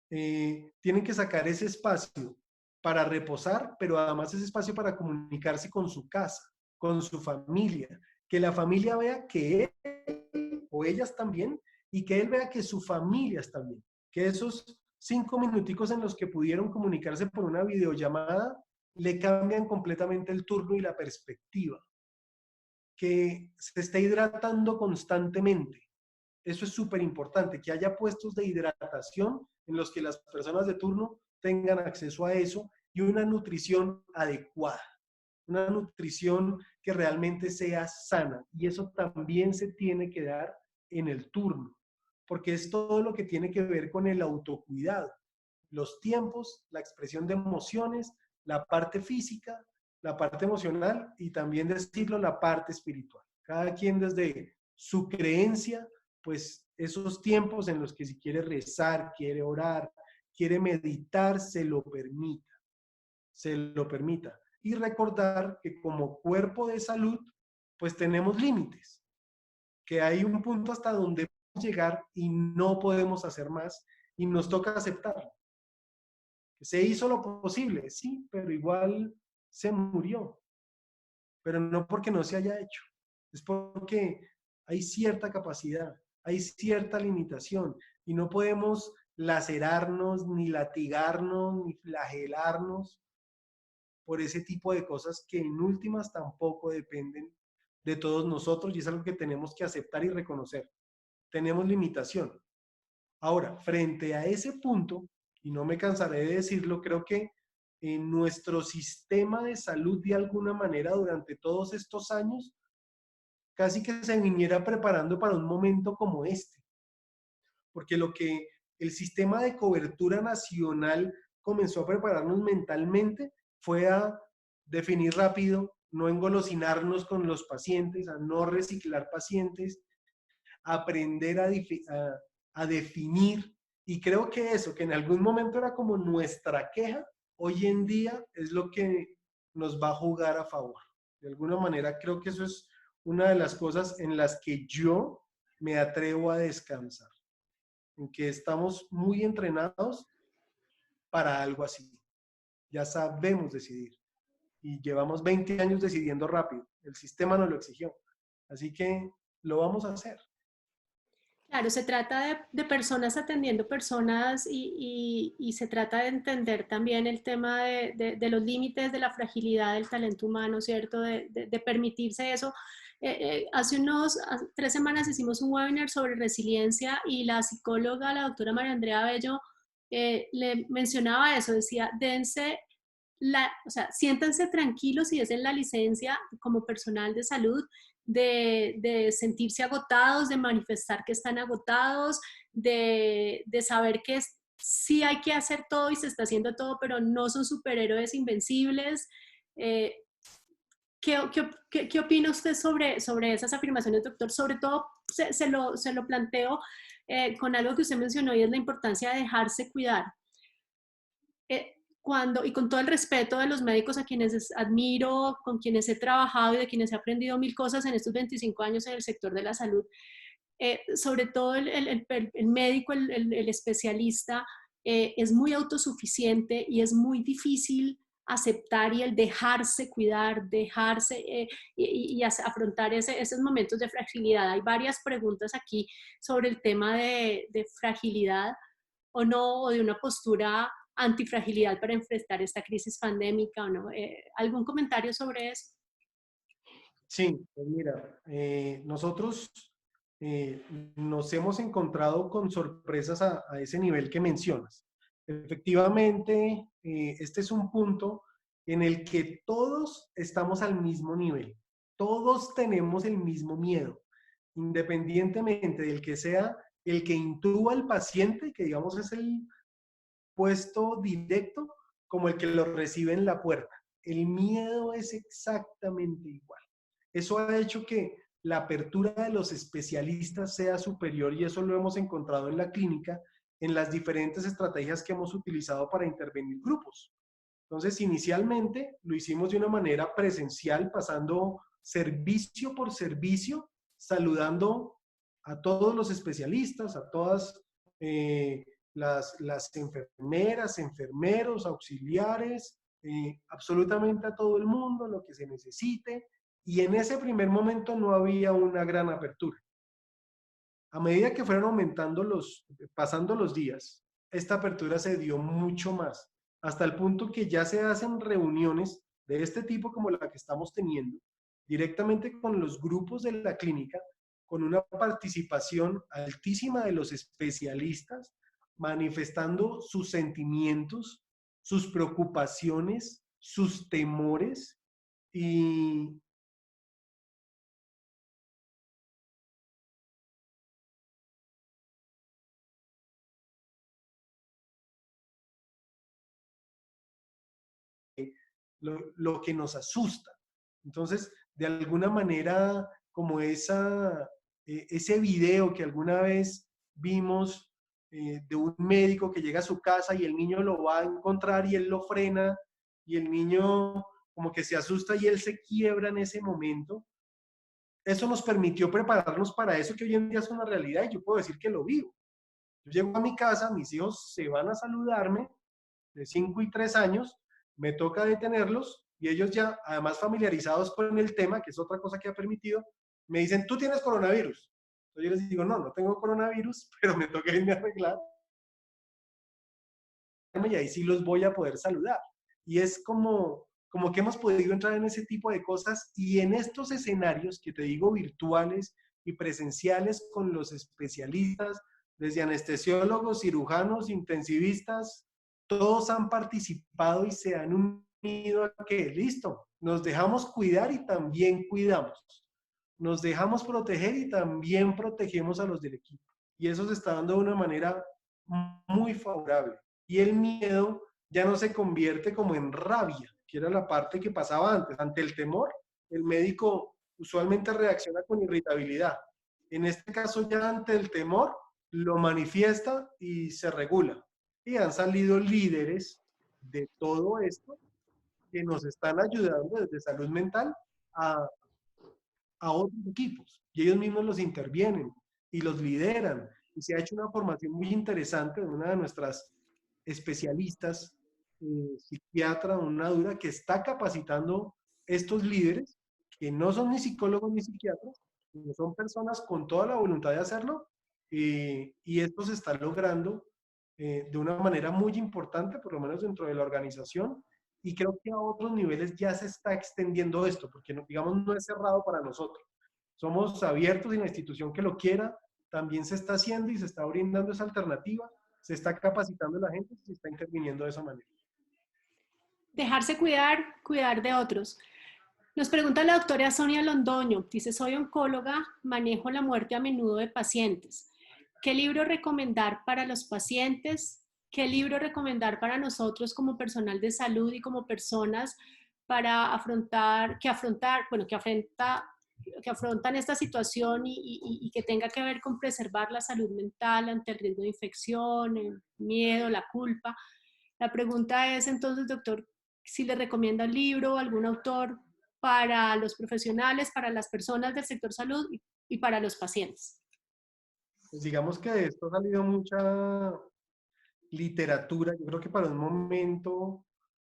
Speaker 2: tienen que sacar ese espacio para reposar, pero además ese espacio para comunicarse con su casa, con su familia, que la familia vea que él o ellas también y que él vea que su familia está bien, que esos 5 minuticos en los que pudieron comunicarse por una videollamada le cambian completamente el turno y la perspectiva, que se esté hidratando constantemente. Eso es súper importante, que haya puestos de hidratación en los que las personas de turno tengan acceso a eso y una nutrición adecuada, una nutrición que realmente sea sana. Y eso también se tiene que dar en el turno, porque es todo lo que tiene que ver con el autocuidado, los tiempos, la expresión de emociones, la parte física, la parte emocional y también decirlo, la parte espiritual. Cada quien desde su creencia, pues esos tiempos en los que si quiere rezar, quiere orar, quiere meditar, se lo permita, se lo permita. Y recordar que como cuerpo de salud, pues tenemos límites, que hay un punto hasta donde podemos llegar y no podemos hacer más y nos toca aceptarlo. Se hizo lo posible, sí, pero igual se murió. Pero no porque no se haya hecho, es porque hay cierta capacidad, hay cierta limitación y no podemos lacerarnos, ni latigarnos, ni flagelarnos por ese tipo de cosas que en últimas tampoco dependen de todos nosotros y es algo que tenemos que aceptar y reconocer. Tenemos limitación. Ahora, frente a ese punto, y no me cansaré de decirlo, creo que en nuestro sistema de salud de alguna manera durante todos estos años, casi que se viniera preparando para un momento como este, porque lo que el sistema de cobertura nacional comenzó a prepararnos mentalmente fue a definir rápido, no engolosinarnos con los pacientes, a no reciclar pacientes, aprender a definir. Y creo que eso, que en algún momento era como nuestra queja, hoy en día es lo que nos va a jugar a favor. De alguna manera creo que eso es una de las cosas en las que yo me atrevo a descansar, en que estamos muy entrenados para algo así. Ya sabemos decidir y llevamos 20 años decidiendo rápido. El sistema nos lo exigió. Así que lo vamos a hacer.
Speaker 1: Claro, se trata de personas atendiendo personas y se trata de entender también el tema de los límites de la fragilidad del talento humano, ¿cierto? De permitirse eso. Hace 3 semanas hicimos un webinar sobre resiliencia y la psicóloga, la doctora María Andrea Bello, le mencionaba eso, decía, o sea, siéntanse tranquilos y den la licencia como personal de salud de sentirse agotados, de manifestar que están agotados, de saber que sí hay que hacer todo y se está haciendo todo, pero no son superhéroes invencibles. Eh, ¿Qué opina usted sobre esas afirmaciones, doctor? Sobre todo, se lo planteo con algo que usted mencionó y es la importancia de dejarse cuidar. Y con todo el respeto de los médicos a quienes admiro, con quienes he trabajado y de quienes he aprendido mil cosas en estos 25 años en el sector de la salud, sobre todo el médico, el especialista, es muy autosuficiente y es muy difícil aceptar y el dejarse cuidar, y afrontar esos momentos de fragilidad. Hay varias preguntas aquí sobre el tema de fragilidad o no, o de una postura antifragilidad para enfrentar esta crisis pandémica o no. ¿Algún comentario sobre eso?
Speaker 2: Sí, pues mira, nosotros eh, nos hemos encontrado con sorpresas a ese nivel que mencionas. Efectivamente, este es un punto en el que todos estamos al mismo nivel, todos tenemos el mismo miedo, independientemente del que sea el que intuba al paciente, que digamos es el puesto directo, como el que lo recibe en la puerta. El miedo es exactamente igual. Eso ha hecho que la apertura de los especialistas sea superior y eso lo hemos encontrado en la clínica en las diferentes estrategias que hemos utilizado para intervenir grupos. Entonces, inicialmente lo hicimos de una manera presencial, pasando servicio por servicio, saludando a todos los especialistas, a todas las enfermeras, enfermeros, auxiliares, absolutamente a todo el mundo, lo que se necesite. Y en ese primer momento no había una gran apertura. A medida que fueron pasando los días, esta apertura se dio mucho más, hasta el punto que ya se hacen reuniones de este tipo como la que estamos teniendo, directamente con los grupos de la clínica, con una participación altísima de los especialistas, manifestando sus sentimientos, sus preocupaciones, sus temores y lo que nos asusta. Entonces, de alguna manera, como ese video que alguna vez vimos de un médico que llega a su casa y el niño lo va a encontrar y él lo frena y el niño como que se asusta y él se quiebra en ese momento. Eso nos permitió prepararnos para eso que hoy en día es una realidad y yo puedo decir que lo vivo. Yo llego a mi casa, mis hijos se van a saludarme de 5 y 3 años, me toca detenerlos y ellos ya, además familiarizados con el tema, que es otra cosa que ha permitido, me dicen, ¿tú tienes coronavirus? Entonces yo les digo, no, no tengo coronavirus, pero me toca irme a arreglar y ahí sí los voy a poder saludar. Y es como que hemos podido entrar en ese tipo de cosas y en estos escenarios que te digo virtuales y presenciales con los especialistas, desde anestesiólogos, cirujanos, intensivistas, todos han participado y se han unido a que, listo, nos dejamos cuidar y también cuidamos. Nos dejamos proteger y también protegemos a los del equipo. Y eso se está dando de una manera muy favorable. Y el miedo ya no se convierte como en rabia, que era la parte que pasaba antes. Ante el temor, el médico usualmente reacciona con irritabilidad. En este caso ya ante el temor, lo manifiesta y se regula. Y han salido líderes de todo esto que nos están ayudando desde salud mental a, a otros equipos. Y ellos mismos los intervienen y los lideran. Y se ha hecho una formación muy interesante de una de nuestras especialistas, psiquiatra, una dura, que está capacitando estos líderes, que no son ni psicólogos ni psiquiatras, sino son personas con toda la voluntad de hacerlo, y esto se está logrando de una manera muy importante, por lo menos dentro de la organización, y creo que a otros niveles ya se está extendiendo esto, porque no, digamos no es cerrado para nosotros. Somos abiertos y la institución que lo quiera también se está haciendo y se está brindando esa alternativa, se está capacitando a la gente y se está interviniendo de esa manera.
Speaker 1: Dejarse cuidar, cuidar de otros. Nos pregunta la doctora Sonia Londoño, dice, soy oncóloga, manejo la muerte a menudo de pacientes. ¿Qué libro recomendar para los pacientes? ¿Qué libro recomendar para nosotros como personal de salud y como personas para que afrontan esta situación y que tenga que ver con preservar la salud mental ante el riesgo de infección, el miedo, la culpa? La pregunta es entonces, doctor, si le recomienda un libro o algún autor para los profesionales, para las personas del sector salud y para los pacientes.
Speaker 2: Pues digamos que de esto ha salido mucha literatura. Yo creo que para un momento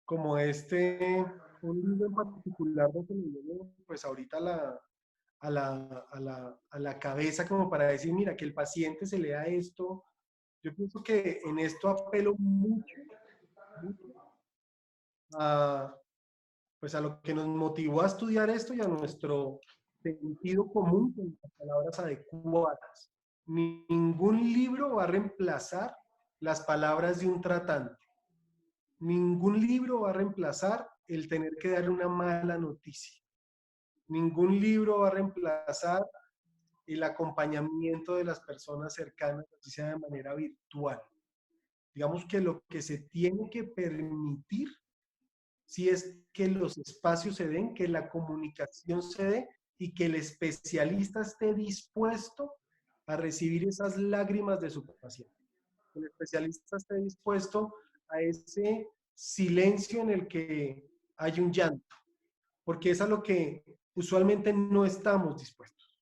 Speaker 2: como este, un libro en particular no se me viene, pues ahorita a la cabeza como para decir, mira, que el paciente se lea esto. Yo pienso que en esto apelo mucho, mucho a, pues a lo que nos motivó a estudiar esto y a nuestro sentido común con las palabras adecuadas. Ningún libro va a reemplazar las palabras de un tratante. Ningún libro va a reemplazar el tener que dar una mala noticia. Ningún libro va a reemplazar el acompañamiento de las personas cercanas, así sea de manera virtual. Digamos que lo que se tiene que permitir, si es que los espacios se den, que la comunicación se dé y que el especialista esté dispuesto a recibir esas lágrimas de su paciente. El especialista esté dispuesto a ese silencio en el que hay un llanto, porque es a lo que usualmente no estamos dispuestos.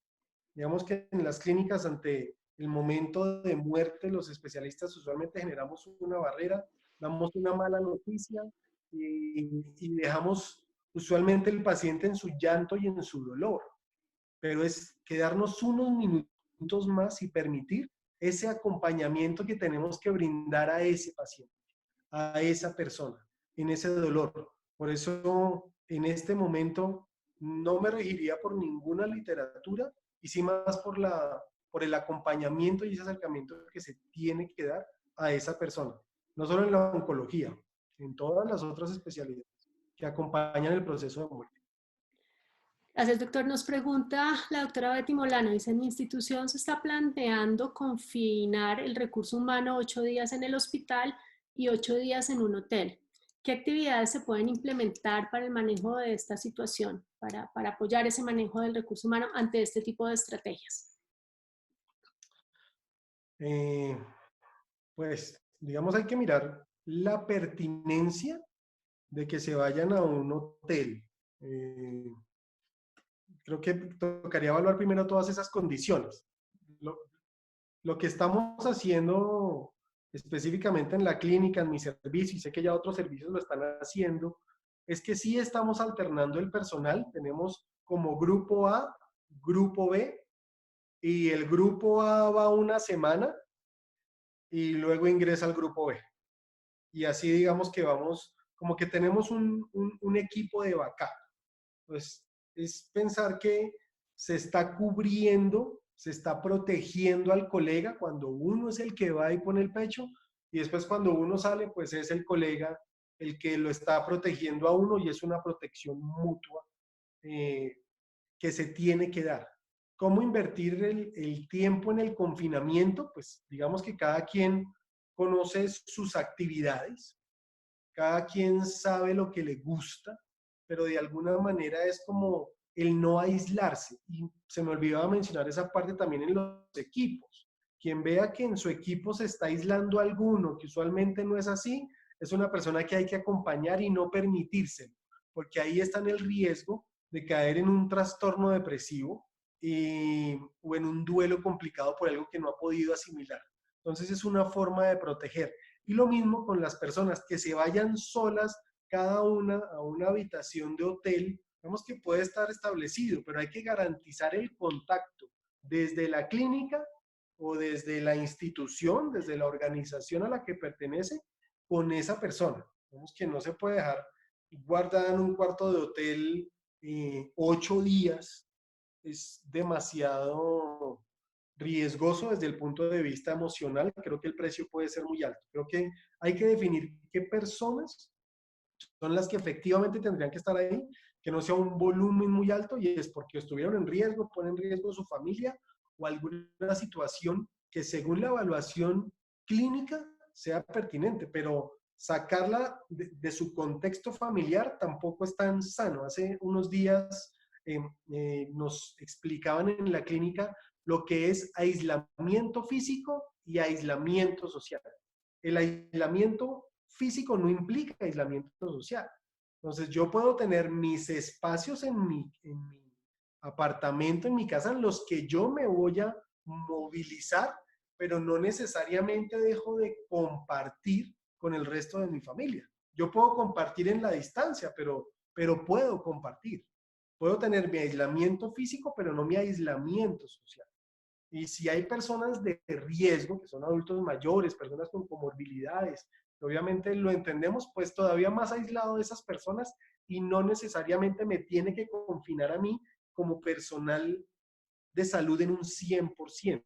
Speaker 2: Digamos que en las clínicas, ante el momento de muerte, los especialistas usualmente generamos una barrera, damos una mala noticia y dejamos usualmente el paciente en su llanto y en su dolor. Pero es quedarnos unos minutos más y permitir ese acompañamiento que tenemos que brindar a ese paciente, a esa persona, en ese dolor. Por eso, en este momento, no me regiría por ninguna literatura y sí más por el acompañamiento y ese acercamiento que se tiene que dar a esa persona. No solo en la oncología, en todas las otras especialidades que acompañan el proceso de muerte.
Speaker 1: Gracias, doctor. Nos pregunta la doctora Betty Molano, dice, en mi institución se está planteando confinar el recurso humano 8 días en el hospital y 8 días en un hotel. ¿Qué actividades se pueden implementar para el manejo de esta situación, para apoyar ese manejo del recurso humano ante este tipo de estrategias?
Speaker 2: Eh, pues, digamos, hay que mirar la pertinencia de que se vayan a un hotel. Eh, Creo que tocaría evaluar primero todas esas condiciones. Lo, lo que estamos haciendo específicamente en la clínica, en mi servicio, y sé que ya otros servicios lo están haciendo, es que sí estamos alternando el personal. Tenemos como grupo A, grupo B, y el grupo A va una semana y luego ingresa al grupo B. Y así digamos que vamos, como que tenemos un equipo de backup. Pues es pensar que se está cubriendo, se está protegiendo al colega cuando uno es el que va y pone el pecho, y después cuando uno sale, pues es el colega el que lo está protegiendo a uno, y es una protección mutua eh, que se tiene que dar. ¿Cómo invertir el tiempo en el confinamiento? Pues digamos que cada quien conoce sus actividades, cada quien sabe lo que le gusta, pero de alguna manera es como el no aislarse. Y se me olvidaba mencionar esa parte también en los equipos. Quien vea que en su equipo se está aislando alguno, que usualmente no es así, es una persona que hay que acompañar y no permitírselo, porque ahí está en el riesgo de caer en un trastorno depresivo o en un duelo complicado por algo que no ha podido asimilar. Entonces es una forma de proteger. Y lo mismo con las personas que se vayan solas cada una a una habitación de hotel. Vemos que puede estar establecido, pero hay que garantizar el contacto desde la clínica o desde la institución, desde la organización a la que pertenece, con esa persona. Vemos que no se puede dejar guardada en un cuarto de hotel 8 días. Es demasiado riesgoso desde el punto de vista emocional. Creo que el precio puede ser muy alto. Creo que hay que definir qué personas son las que efectivamente tendrían que estar ahí, que no sea un volumen muy alto y es porque estuvieron en riesgo, ponen en riesgo su familia o alguna situación que según la evaluación clínica sea pertinente, pero sacarla de su contexto familiar tampoco es tan sano. Hace unos días nos explicaban en la clínica lo que es aislamiento físico y aislamiento social. El aislamiento físico no implica aislamiento social. Entonces yo puedo tener mis espacios en mi apartamento, en mi casa, en los que yo me voy a movilizar, pero no necesariamente dejo de compartir con el resto de mi familia. Yo puedo compartir en la distancia, pero puedo compartir. Puedo tener mi aislamiento físico, pero no mi aislamiento social. Y si hay personas de riesgo, que son adultos mayores, personas con comorbilidades, obviamente lo entendemos, pues todavía más aislado de esas personas y no necesariamente me tiene que confinar a mí como personal de salud en un 100%.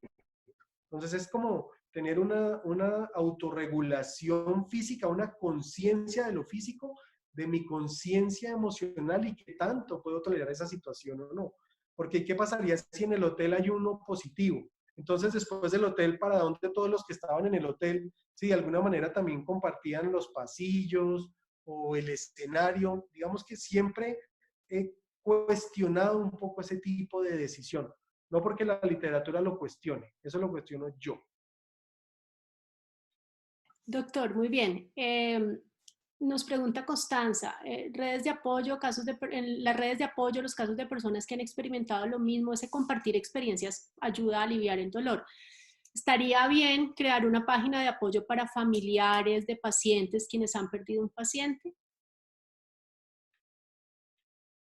Speaker 2: Entonces es como tener una autorregulación física, una conciencia de lo físico de mi conciencia emocional y qué tanto puedo tolerar esa situación o no. Porque ¿qué pasaría si en el hotel hay uno positivo? Entonces, después del hotel, ¿para dónde todos los que estaban en el hotel, si de alguna manera también compartían los pasillos o el escenario? Digamos que siempre he cuestionado un poco ese tipo de decisión. No porque la literatura lo cuestione, eso lo cuestiono yo.
Speaker 1: Doctor, muy bien. Nos pregunta Constanza, redes de apoyo, en las redes de apoyo, los casos de personas que han experimentado lo mismo, ese compartir experiencias ayuda a aliviar el dolor. ¿Estaría bien crear una página de apoyo para familiares de pacientes quienes han perdido un paciente?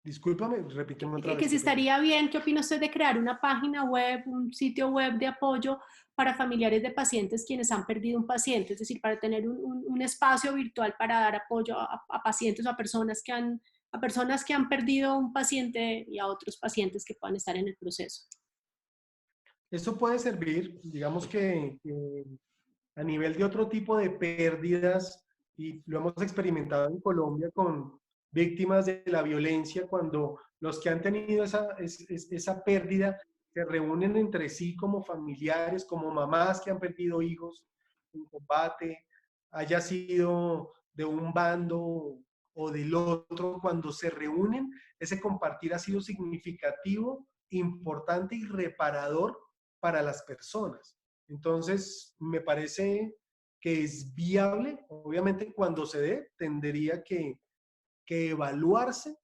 Speaker 2: Discúlpame, repíteme otra
Speaker 1: Que
Speaker 2: vez,
Speaker 1: si
Speaker 2: qué pena.
Speaker 1: estaría bien, ¿qué opina usted de crear una página web, un sitio web de apoyo para familiares de pacientes quienes han perdido un paciente? Es decir, para tener un espacio virtual para dar apoyo a pacientes o a personas que han perdido un paciente y a otros pacientes que puedan estar en el proceso.
Speaker 2: Eso puede servir, digamos que a nivel de otro tipo de pérdidas, y lo hemos experimentado en Colombia con víctimas de la violencia, cuando los que han tenido esa pérdida se reúnen entre sí como familiares, como mamás que han perdido hijos en combate, haya sido de un bando o del otro, cuando se reúnen, ese compartir ha sido significativo, importante y reparador para las personas. Entonces, me parece que es viable, obviamente cuando se dé, tendría que evaluarse,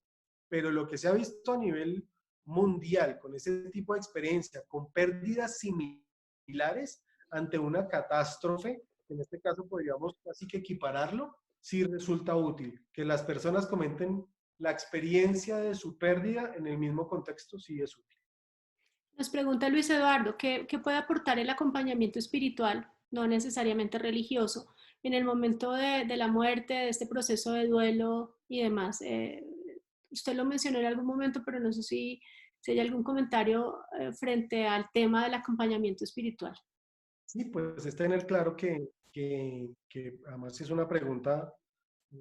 Speaker 2: pero lo que se ha visto a nivel mundial con ese tipo de experiencia, con pérdidas similares ante una catástrofe, en este caso podríamos casi que equipararlo, sí resulta útil. Que las personas comenten la experiencia de su pérdida en el mismo contexto, sí es útil.
Speaker 1: Nos pregunta Luis Eduardo, ¿qué puede aportar el acompañamiento espiritual, no necesariamente religioso, en el momento de la muerte, de este proceso de duelo y demás? Usted lo mencionó en algún momento, pero no sé si hay algún comentario frente al tema del acompañamiento espiritual.
Speaker 2: Sí, pues es tener claro que además es una pregunta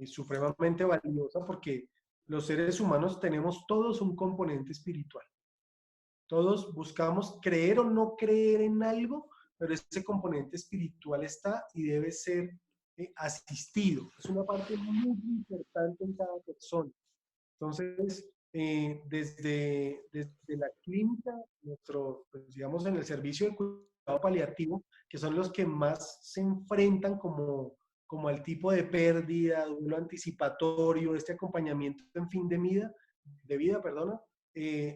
Speaker 2: supremamente valiosa porque los seres humanos tenemos todos un componente espiritual. Todos buscamos creer o no creer en algo, pero ese componente espiritual está y debe ser asistido. Es una parte muy importante en cada persona. Entonces, desde la clínica, pues, digamos, en el servicio de cuidado paliativo, que son los que más se enfrentan como al tipo de pérdida, duelo anticipatorio, este acompañamiento en fin de vida, perdona,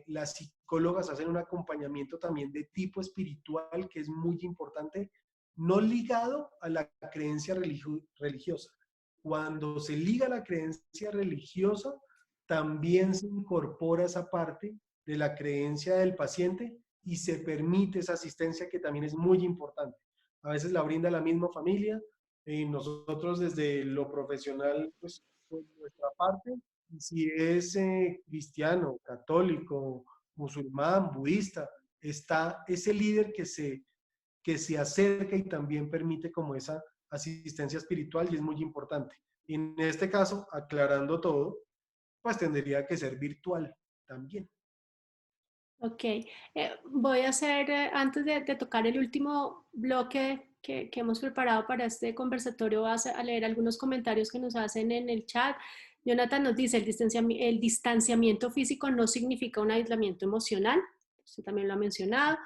Speaker 2: las psicólogas hacen un acompañamiento también de tipo espiritual que es muy importante, no ligado a la creencia religiosa. Cuando se liga a la creencia religiosa, también se incorpora esa parte de la creencia del paciente y se permite esa asistencia que también es muy importante. A veces la brinda la misma familia y nosotros desde lo profesional, pues por nuestra parte, si es cristiano, católico, musulmán, budista, está ese líder que se acerca y también permite como esa asistencia espiritual y es muy importante. Y en este caso, aclarando todo, pues tendría que ser virtual también.
Speaker 1: Ok, voy a hacer, antes de tocar el último bloque que hemos preparado para este conversatorio, a leer algunos comentarios que nos hacen en el chat. Jonathan nos dice, el distanciamiento físico no significa un aislamiento emocional, usted también lo ha mencionado.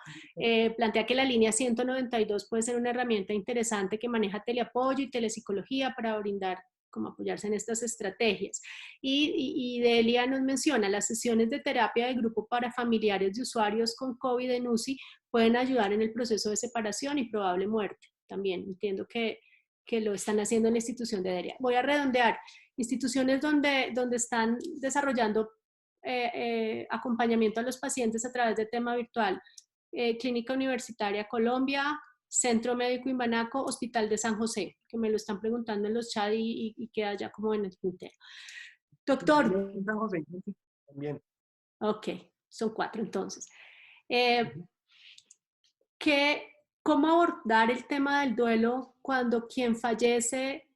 Speaker 1: Plantea que la línea 192 puede ser una herramienta interesante que maneja teleapoyo y telepsicología para brindar, como apoyarse en estas estrategias. Y Delia nos menciona, las sesiones de terapia de grupo para familiares de usuarios con COVID en UCI pueden ayudar en el proceso de separación y probable muerte. También entiendo que lo están haciendo en la institución de Delia. Voy a redondear. Instituciones donde están desarrollando acompañamiento a los pacientes a través de tema virtual. Clínica Universitaria Colombia, Centro Médico Imbanaco, Hospital de San José, que me lo están preguntando en los chats y queda ya como en el tintero. Doctor,
Speaker 2: San José también.
Speaker 1: ok, son 4 entonces. Eh, ¿Cómo abordar el tema del duelo cuando quien fallece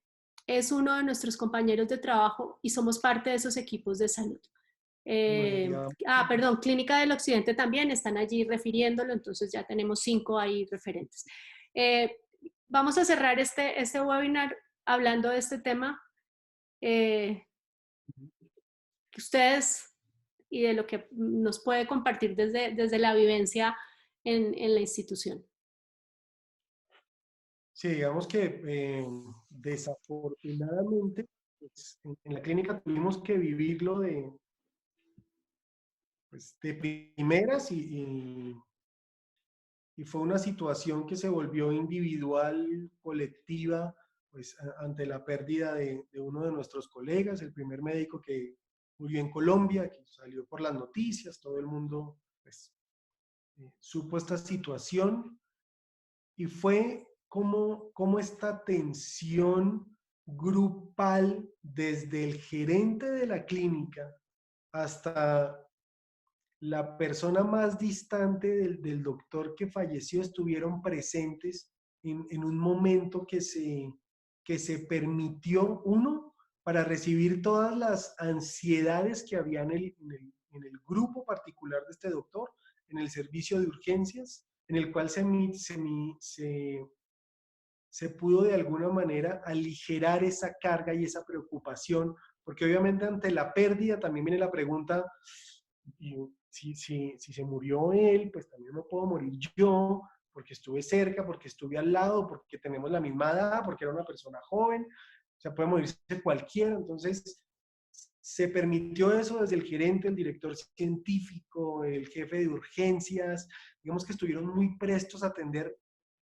Speaker 1: es uno de nuestros compañeros de trabajo y somos parte de esos equipos de salud.
Speaker 2: María,
Speaker 1: Perdón, Clínica del Occidente también están allí refiriéndolo, entonces ya tenemos 5 ahí referentes. Eh, Vamos a cerrar este webinar hablando de este tema. Que ustedes y de lo que nos puede compartir desde la vivencia en la institución.
Speaker 2: sí, digamos que desafortunadamente pues, en la clínica tuvimos que vivirlo pues, de primeras y fue una situación que se volvió individual, colectiva, pues ante la pérdida de uno de nuestros colegas, el primer médico que murió en Colombia, que salió por las noticias, todo el mundo pues, supo esta situación y fue como esta tensión grupal desde el gerente de la clínica hasta la persona más distante del doctor que falleció estuvieron presentes en un momento que se permitió, uno, para recibir todas las ansiedades que había en el grupo particular de este doctor, en el servicio de urgencias, en el cual se pudo de alguna manera aligerar esa carga y esa preocupación, porque obviamente ante la pérdida también viene la pregunta, y si se murió él, pues también me puedo morir yo, porque estuve cerca, porque estuve al lado, porque tenemos la misma edad, porque era una persona joven, o sea, puede morirse cualquiera, entonces se permitió eso desde el gerente, el director científico, el jefe de urgencias, digamos que estuvieron muy prestos a atender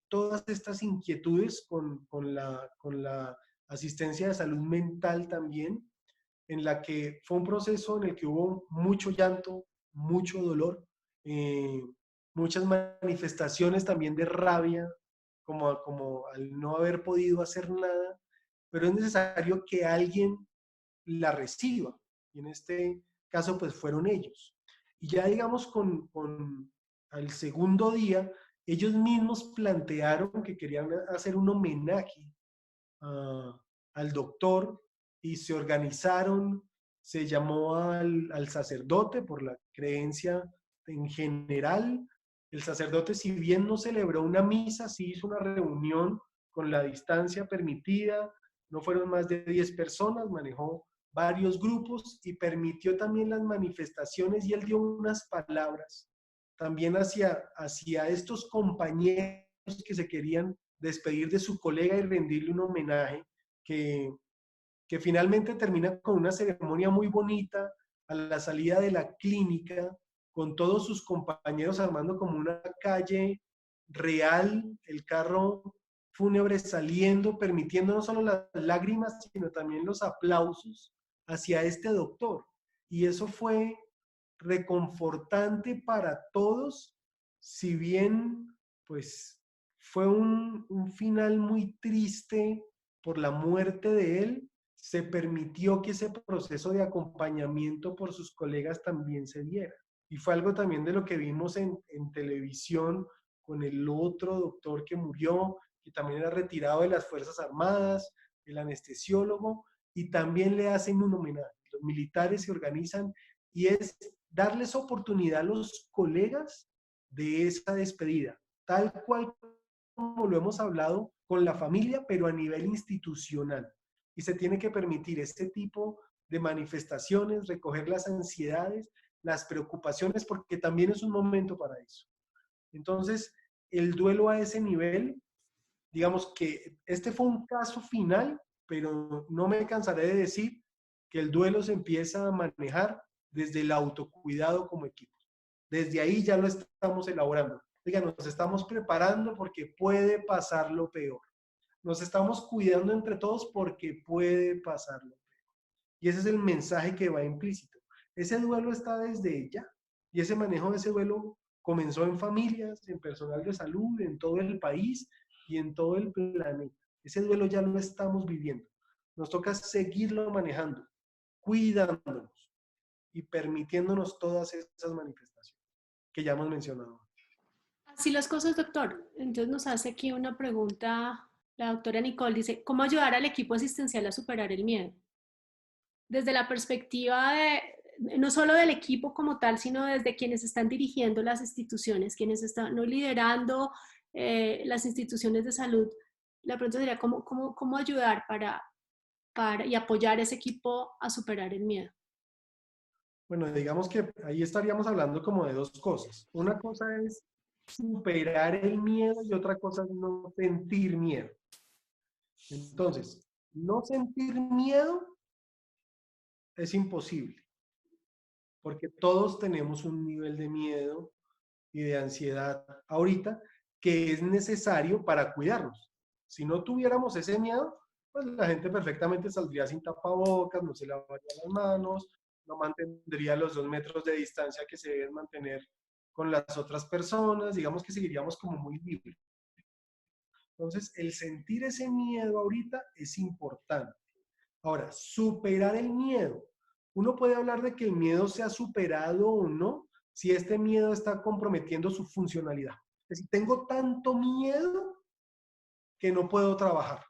Speaker 2: todas estas inquietudes con la asistencia de salud mental también, en la que fue un proceso en el que hubo mucho llanto, mucho dolor, eh, muchas manifestaciones también de rabia, como al no haber podido hacer nada, pero es necesario que alguien la reciba. Y en este caso, pues fueron ellos. Y ya digamos al segundo día, ellos mismos plantearon que querían hacer un homenaje a, al doctor y se organizaron, se llamó al sacerdote por la creencia en general. El sacerdote, si bien no celebró una misa, sí hizo una reunión con la distancia permitida, no fueron más de 10 personas, manejó varios grupos y permitió también las manifestaciones y él dio unas palabras también hacia estos compañeros que se querían despedir de su colega y rendirle un homenaje que, que finalmente termina con una ceremonia muy bonita a la salida de la clínica, con todos sus compañeros armando como una calle real, el carro fúnebre saliendo, permitiendo no solo las lágrimas, sino también los aplausos hacia este doctor. Y eso fue reconfortante para todos, si bien pues fue un final muy triste por la muerte de él, se permitió que ese proceso de acompañamiento por sus colegas también se diera. Y fue algo también de lo que vimos en televisión con el otro doctor que murió, que también era retirado de las Fuerzas Armadas, el anestesiólogo, y también le hacen un homenaje. Los militares se organizan y es darles oportunidad a los colegas de esa despedida, tal cual como lo hemos hablado con la familia, pero a nivel institucional. Y se tiene que permitir este tipo de manifestaciones, recoger las ansiedades, las preocupaciones, porque también es un momento para eso. Entonces, el duelo a ese nivel, digamos que este fue un caso final, pero no me cansaré de decir que el duelo se empieza a manejar desde el autocuidado como equipo. Desde ahí ya lo estamos elaborando. Oiga, nos estamos preparando porque puede pasar lo peor. Nos estamos cuidando entre todos porque puede pasar lo peor. Y ese es el mensaje que va implícito. Ese duelo está desde ya. Y ese manejo de ese duelo comenzó en familias, en personal de salud, en todo el país y en todo el planeta. Ese duelo ya lo estamos viviendo. Nos toca seguirlo manejando, cuidándonos y permitiéndonos todas esas manifestaciones que ya hemos mencionado.
Speaker 1: Así las cosas, doctor. Entonces nos hace aquí una pregunta La doctora Nicole dice, ¿cómo ayudar al equipo asistencial a superar el miedo? Desde la perspectiva de, no solo del equipo como tal, sino desde quienes están dirigiendo las instituciones, quienes están no liderando las instituciones de salud. La pregunta sería, ¿cómo ayudar y apoyar a ese equipo a superar el miedo?
Speaker 2: Bueno, digamos que ahí estaríamos hablando como de dos cosas. Una cosa es superar el miedo y otra cosa es no sentir miedo. Entonces, no sentir miedo es imposible, porque todos tenemos un nivel de miedo y de ansiedad ahorita que es necesario para cuidarnos. Si no tuviéramos ese miedo, pues la gente perfectamente saldría sin tapabocas, no se lavaría las manos, no mantendría los 2 metros de distancia que se deben mantener con las otras personas, digamos que seguiríamos como muy libres. Entonces, el sentir ese miedo ahorita es importante. Ahora, superar el miedo. Uno puede hablar de que el miedo se ha superado o no si este miedo está comprometiendo su funcionalidad. Es decir, tengo tanto miedo que no puedo trabajar.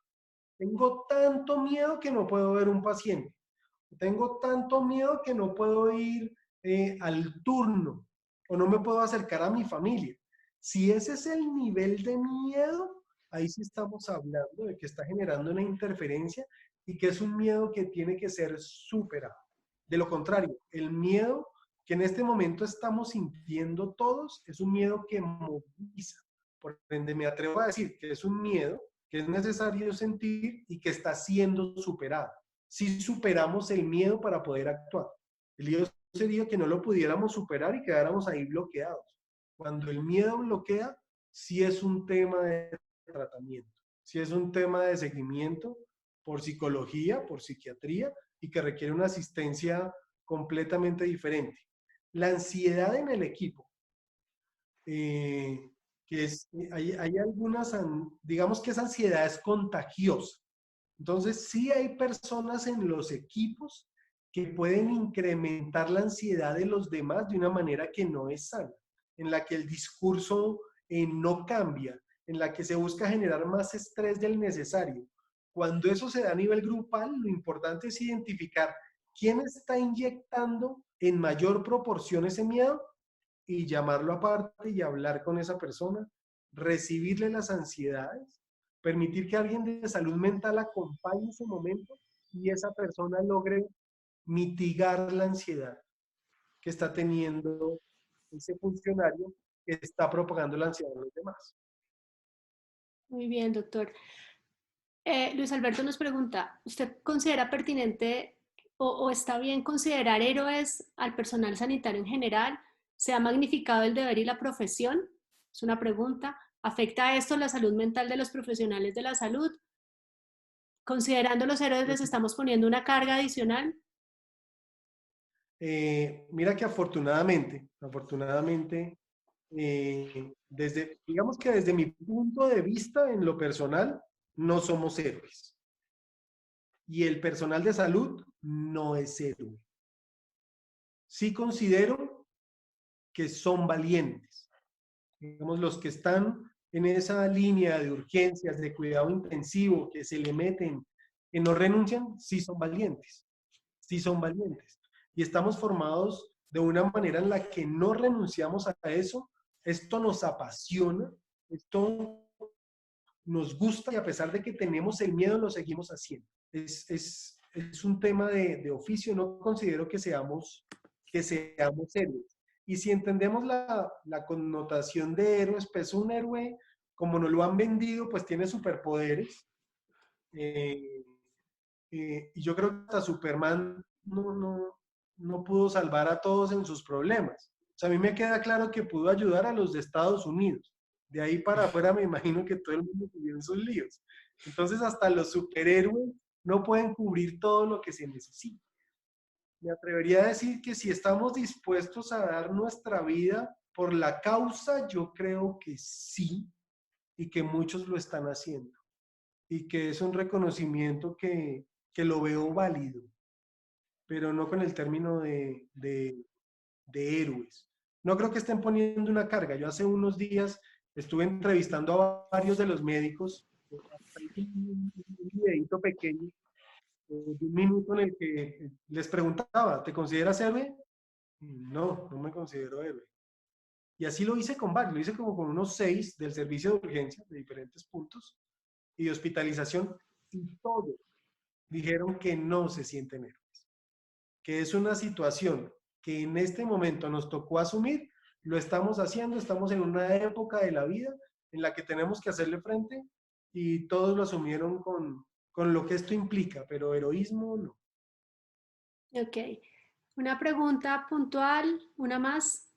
Speaker 2: Tengo tanto miedo que no puedo ver un paciente. Tengo tanto miedo que no puedo ir al turno o no me puedo acercar a mi familia. Si ese es el nivel de miedo, ahí sí estamos hablando de que está generando una interferencia y que es un miedo que tiene que ser superado. De lo contrario, el miedo que en este momento estamos sintiendo todos es un miedo que moviliza. Por ende, me atrevo a decir que es un miedo que es necesario sentir y que está siendo superado. Si superamos el miedo para poder actuar. El lío sería que no lo pudiéramos superar y quedáramos ahí bloqueados. Cuando el miedo bloquea, sí es un tema de tratamiento, sí es un tema de seguimiento por psicología, por psiquiatría y que requiere una asistencia completamente diferente. La ansiedad en el equipo, que es, hay algunas, digamos que esa ansiedad es contagiosa. Entonces, sí hay personas en los equipos que pueden incrementar la ansiedad de los demás de una manera que no es sana, en la que el discurso no cambia, en la que se busca generar más estrés del necesario. Cuando eso se da a nivel grupal, lo importante es identificar quién está inyectando en mayor proporción ese miedo y llamarlo aparte y hablar con esa persona, recibirle las ansiedades, permitir que alguien de salud mental acompañe ese momento y esa persona logre mitigar la ansiedad que está teniendo ese funcionario que está propagando la ansiedad a los demás.
Speaker 1: Muy bien, doctor. Luis Alberto nos pregunta, ¿usted considera pertinente o está bien considerar héroes al personal sanitario en general? ¿Se ha magnificado el deber y la profesión? Es una pregunta. ¿Afecta esto la salud mental de los profesionales de la salud? ¿Considerando los héroes les estamos poniendo una carga adicional?
Speaker 2: Mira que afortunadamente, digamos que desde mi punto de vista en lo personal, no somos héroes. Y el personal de salud no es héroe. Sí considero que son valientes. Digamos, los que están en esa línea de urgencias, de cuidado intensivo, que se le meten, que no renuncian, sí son valientes. Sí son valientes. Y estamos formados de una manera en la que no renunciamos a eso. Esto nos apasiona, esto nos gusta y a pesar de que tenemos el miedo, lo seguimos haciendo. Es un tema de oficio, no considero que seamos héroes. Y si entendemos la connotación de héroes, pues un héroe, como nos lo han vendido, pues tiene superpoderes. Eh, y yo creo que hasta Superman no pudo salvar a todos en sus problemas. O sea, a mí me queda claro que pudo ayudar a los de Estados Unidos. De ahí para afuera me imagino que todo el mundo tuviera sus líos. Entonces hasta los superhéroes no pueden cubrir todo lo que se necesita. Me atrevería a decir que si estamos dispuestos a dar nuestra vida por la causa, yo creo que sí, y que muchos lo están haciendo. Y que es un reconocimiento que lo veo válido, pero no con el término de héroes. No creo que estén poniendo una carga. Yo hace unos días estuve entrevistando a varios de los médicos hasta hice un videito pequeño de un minuto en el que les preguntaba, ¿te consideras héroe? No, no me considero héroe. Y así lo hice con varios, lo hice como con unos 6 del servicio de urgencia de diferentes puntos y de hospitalización, y todos dijeron que no se sienten héroes, que es una situación que en este momento nos tocó asumir, lo estamos haciendo, estamos en una época de la vida en la que tenemos que hacerle frente y todos lo asumieron con lo que esto implica, pero heroísmo no.
Speaker 1: Ok. Una pregunta puntual, una más.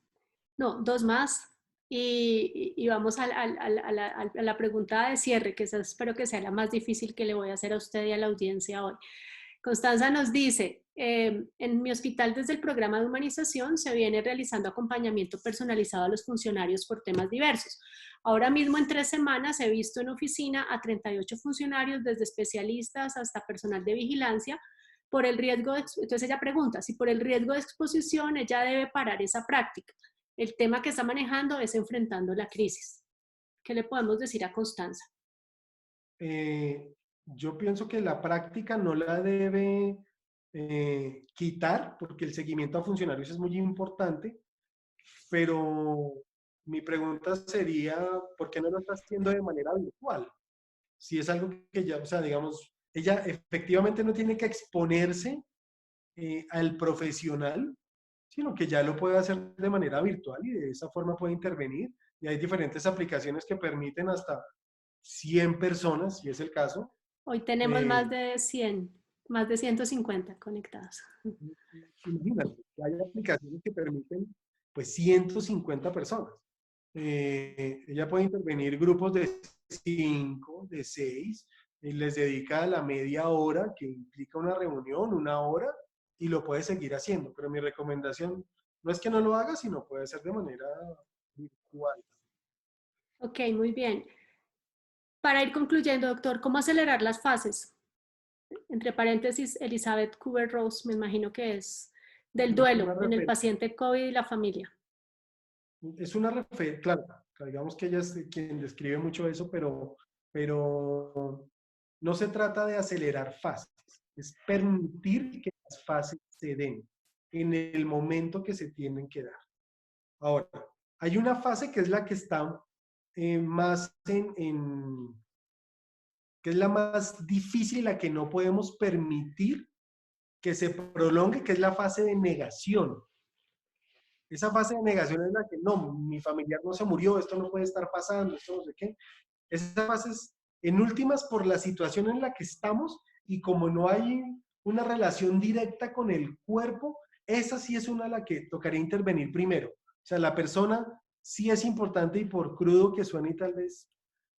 Speaker 1: No, dos más. Y vamos a la pregunta de cierre, que esa espero que sea la más difícil que le voy a hacer a usted y a la audiencia hoy. Constanza nos dice, en mi hospital desde el programa de humanización se viene realizando acompañamiento personalizado a los funcionarios por temas diversos. Ahora mismo en 3 semanas he visto en oficina a 38 funcionarios, desde especialistas hasta personal de vigilancia, por el riesgo de, entonces ella pregunta, si por el riesgo de exposición ella debe parar esa práctica. El tema que está manejando es enfrentando la crisis. ¿Qué le podemos decir a Constanza?
Speaker 2: Eh, yo pienso que la práctica no la debe quitar, porque el seguimiento a funcionarios es muy importante, pero mi pregunta sería, ¿por qué no lo está haciendo de manera virtual? Si es algo que ya, o sea, digamos, ella efectivamente no tiene que exponerse al profesional, sino que ya lo puede hacer de manera virtual y de esa forma puede intervenir. Y hay diferentes aplicaciones que permiten hasta 100 personas, si es el caso.
Speaker 1: Hoy tenemos
Speaker 2: Eh,
Speaker 1: más de 100, más de 150 conectados.
Speaker 2: Imagínate, hay aplicaciones que permiten pues 150 personas. Ella puede intervenir grupos de 5, de 6, y les dedica la media hora, que implica una reunión, una hora, y lo puede seguir haciendo. Pero mi recomendación no es que no lo haga, sino puede ser de manera virtual.
Speaker 1: Ok, muy bien. Para ir concluyendo, doctor, ¿cómo acelerar las fases? Entre paréntesis, Elizabeth Kubler-Ross, me imagino que es del
Speaker 2: Es
Speaker 1: duelo
Speaker 2: una,
Speaker 1: en el
Speaker 2: refer
Speaker 1: paciente COVID y la familia.
Speaker 2: es una claro, digamos que ella es quien describe mucho eso, pero no se trata de acelerar fases, es permitir que las fases se den en el momento que se tienen que dar. Ahora, hay una fase que es la que está más que es la más difícil, la que no podemos permitir que se prolongue, que es la fase de negación. Esa fase de negación es la que no, mi familiar no se murió, esto no puede estar pasando, esto no sé qué. Esa fase es, en últimas, por la situación en la que estamos y como no hay una relación directa con el cuerpo, esa sí es una a la que tocaría intervenir primero. O sea, la persona sí es importante y por crudo que suene y tal vez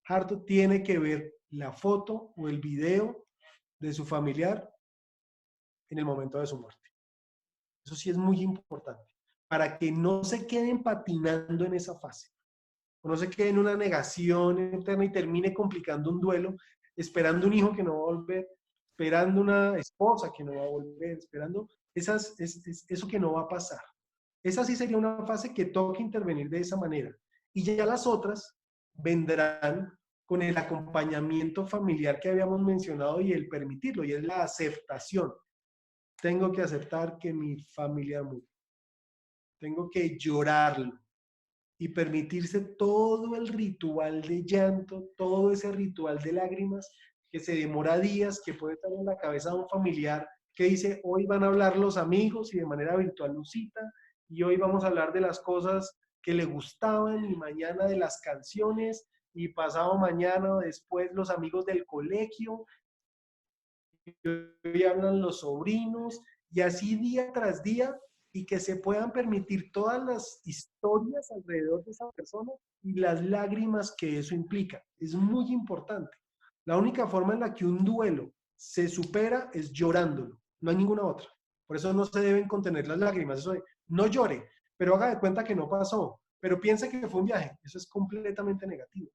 Speaker 2: harto, tiene que ver la foto o el video de su familiar en el momento de su muerte. Eso sí es muy importante, para que no se queden patinando en esa fase, o no se quede en una negación eterna y termine complicando un duelo, esperando un hijo que no va a volver, esperando una esposa que no va a volver, esperando eso que no va a pasar. Esa sí sería una fase que toca intervenir de esa manera. Y ya las otras vendrán con el acompañamiento familiar que habíamos mencionado y el permitirlo, y es la aceptación. Tengo que aceptar que mi familia murió. Tengo que llorarlo y permitirse todo el ritual de llanto, todo ese ritual de lágrimas que se demora días, que puede estar en la cabeza de un familiar que dice, hoy van a hablar los amigos y de manera virtual lo cita, y hoy vamos a hablar de las cosas que le gustaban y mañana de las canciones y pasado mañana después los amigos del colegio y hablan los sobrinos, y así día tras día, y que se puedan permitir todas las historias alrededor de esa persona y las lágrimas que eso implica. Es muy importante. La única forma en la que un duelo se supera es llorándolo, no hay ninguna otra. Por eso no se deben contener las lágrimas. Eso de, no llore, pero haga de cuenta que no pasó, pero piense que fue un viaje. Eso es completamente negativo.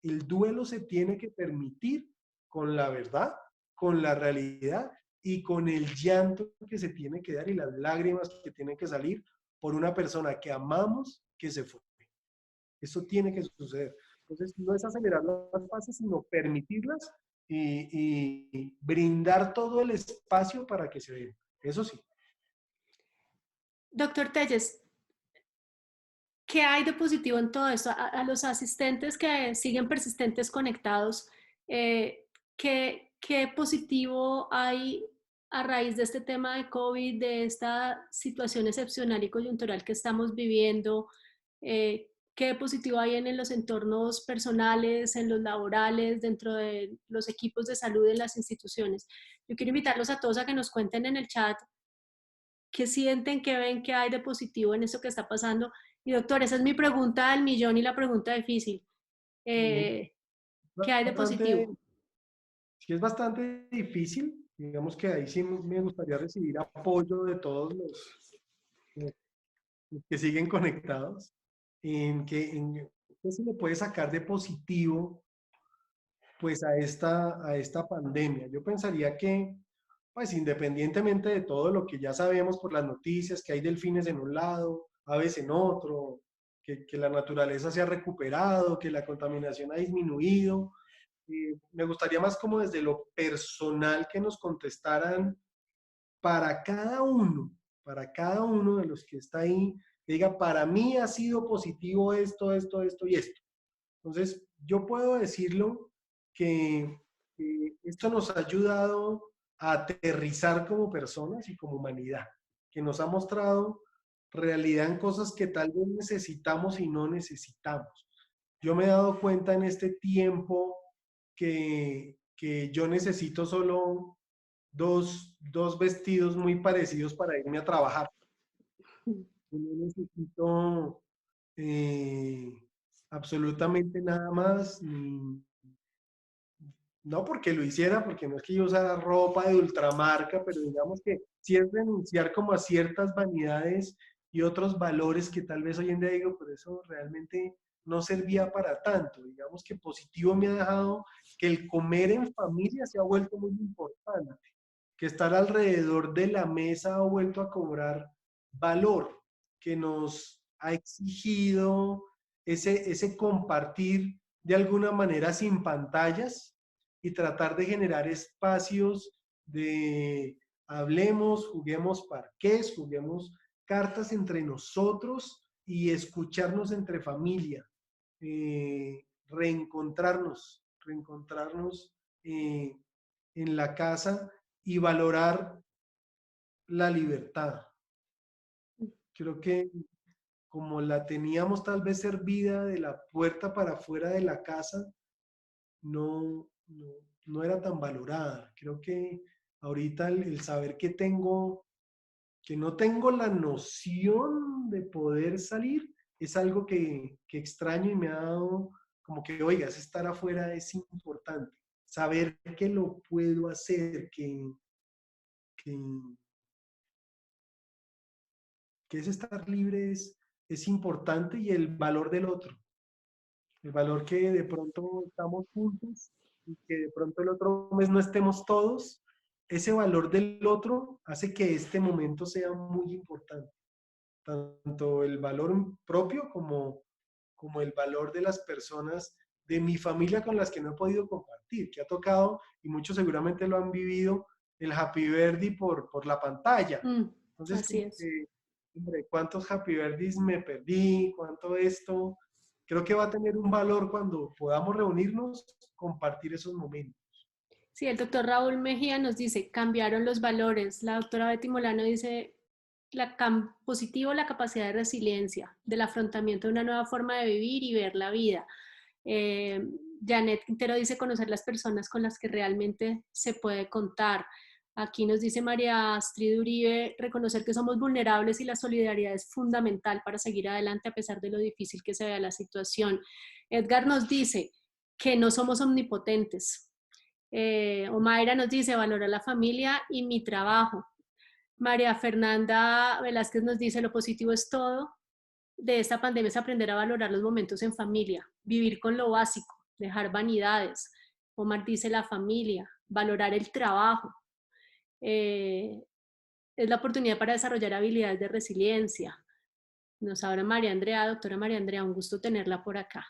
Speaker 2: El duelo se tiene que permitir con la verdad, con la realidad y con el llanto que se tiene que dar y las lágrimas que tienen que salir por una persona que amamos que se fue. Eso tiene que suceder. Entonces, no es acelerar las fases, sino permitirlas y brindar todo el espacio para que se den. Eso sí.
Speaker 1: Doctor Telles, ¿qué hay de positivo en todo esto? A los asistentes que siguen persistentes conectados, ¿qué positivo hay a raíz de este tema de COVID, de esta situación excepcional y coyuntural que estamos viviendo? ¿Qué positivo hay en los entornos personales, en los laborales, dentro de los equipos de salud en las instituciones? Yo quiero invitarlos a todos a que nos cuenten en el chat qué sienten, qué ven, qué hay de positivo en esto que está pasando. Y doctor, esa es mi pregunta del millón y la pregunta difícil. Eh, ¿Qué hay de
Speaker 2: Bastante,
Speaker 1: positivo?
Speaker 2: sí es bastante difícil. Digamos que ahí sí me gustaría recibir apoyo de todos los que siguen conectados. ¿Qué se le puede sacar de positivo pues a esta pandemia? Yo pensaría que, pues independientemente de todo lo que ya sabemos por las noticias, que hay delfines en un lado, aves en otro, que la naturaleza se ha recuperado, que la contaminación ha disminuido, me gustaría más como desde lo personal que nos contestaran para para cada uno de los que está ahí, que diga, para mí ha sido positivo esto, esto, esto y esto. Entonces, yo puedo decirlo que esto nos ha ayudado a aterrizar como personas y como humanidad, que nos ha mostrado realidad en cosas que tal vez necesitamos y no necesitamos. Yo me he dado cuenta en este tiempo que yo necesito solo dos vestidos muy parecidos para irme a trabajar. No necesito eh, absolutamente nada más, no porque lo hiciera, porque no es que yo usara ropa de ultramarca, pero digamos que sí es renunciar como a ciertas vanidades y otros valores que tal vez hoy en día digo, pero eso realmente no servía para tanto. Digamos que positivo me ha dejado que el comer en familia se ha vuelto muy importante, que estar alrededor de la mesa ha vuelto a cobrar valor, que nos ha exigido ese compartir de alguna manera sin pantallas y tratar de generar espacios de hablemos, juguemos parqués, juguemos cartas entre nosotros y escucharnos entre familia, reencontrarnos en la casa y valorar la libertad. Creo que como la teníamos tal vez servida de la puerta para afuera de la casa, no, no era tan valorada. Creo que ahorita el saber que tengo, que no tengo la noción de poder salir, es algo que extraño y me ha dado como que, oiga, estar afuera es importante. Saber que lo puedo hacer, que, que es estar libre es importante y el valor del otro. El valor que de pronto estamos juntos y que de pronto el otro mes no estemos todos, ese valor del otro hace que este momento sea muy importante. Tanto el valor propio como el valor de las personas de mi familia con las que no he podido compartir, que ha tocado, y muchos seguramente lo han vivido, el Happy Birthday por la pantalla. Entonces,
Speaker 1: Así
Speaker 2: como
Speaker 1: es.
Speaker 2: que, hombre, ¿cuántos Happy Birthdays me perdí? ¿Cuánto esto? Creo que va a tener un valor cuando podamos reunirnos, compartir esos momentos.
Speaker 1: Sí, el doctor Raúl Mejía nos dice, cambiaron los valores. La doctora Betty Molano dice, positivo la capacidad de resiliencia, del afrontamiento de una nueva forma de vivir y ver la vida. Eh, Janet Quintero dice, conocer las personas con las que realmente se puede contar. Aquí nos dice María Astrid Uribe, reconocer que somos vulnerables y la solidaridad es fundamental para seguir adelante a pesar de lo difícil que se vea la situación. Edgar nos dice que no somos omnipotentes. Omaira nos dice, valora la familia y mi trabajo. María Fernanda Velázquez nos dice, lo positivo es todo de esta pandemia es aprender a valorar los momentos en familia, vivir con lo básico, dejar vanidades. Omar dice la familia, valorar el trabajo. Eh, es la oportunidad para desarrollar habilidades de resiliencia. Nos habla María Andrea, doctora María Andrea, un gusto tenerla por acá.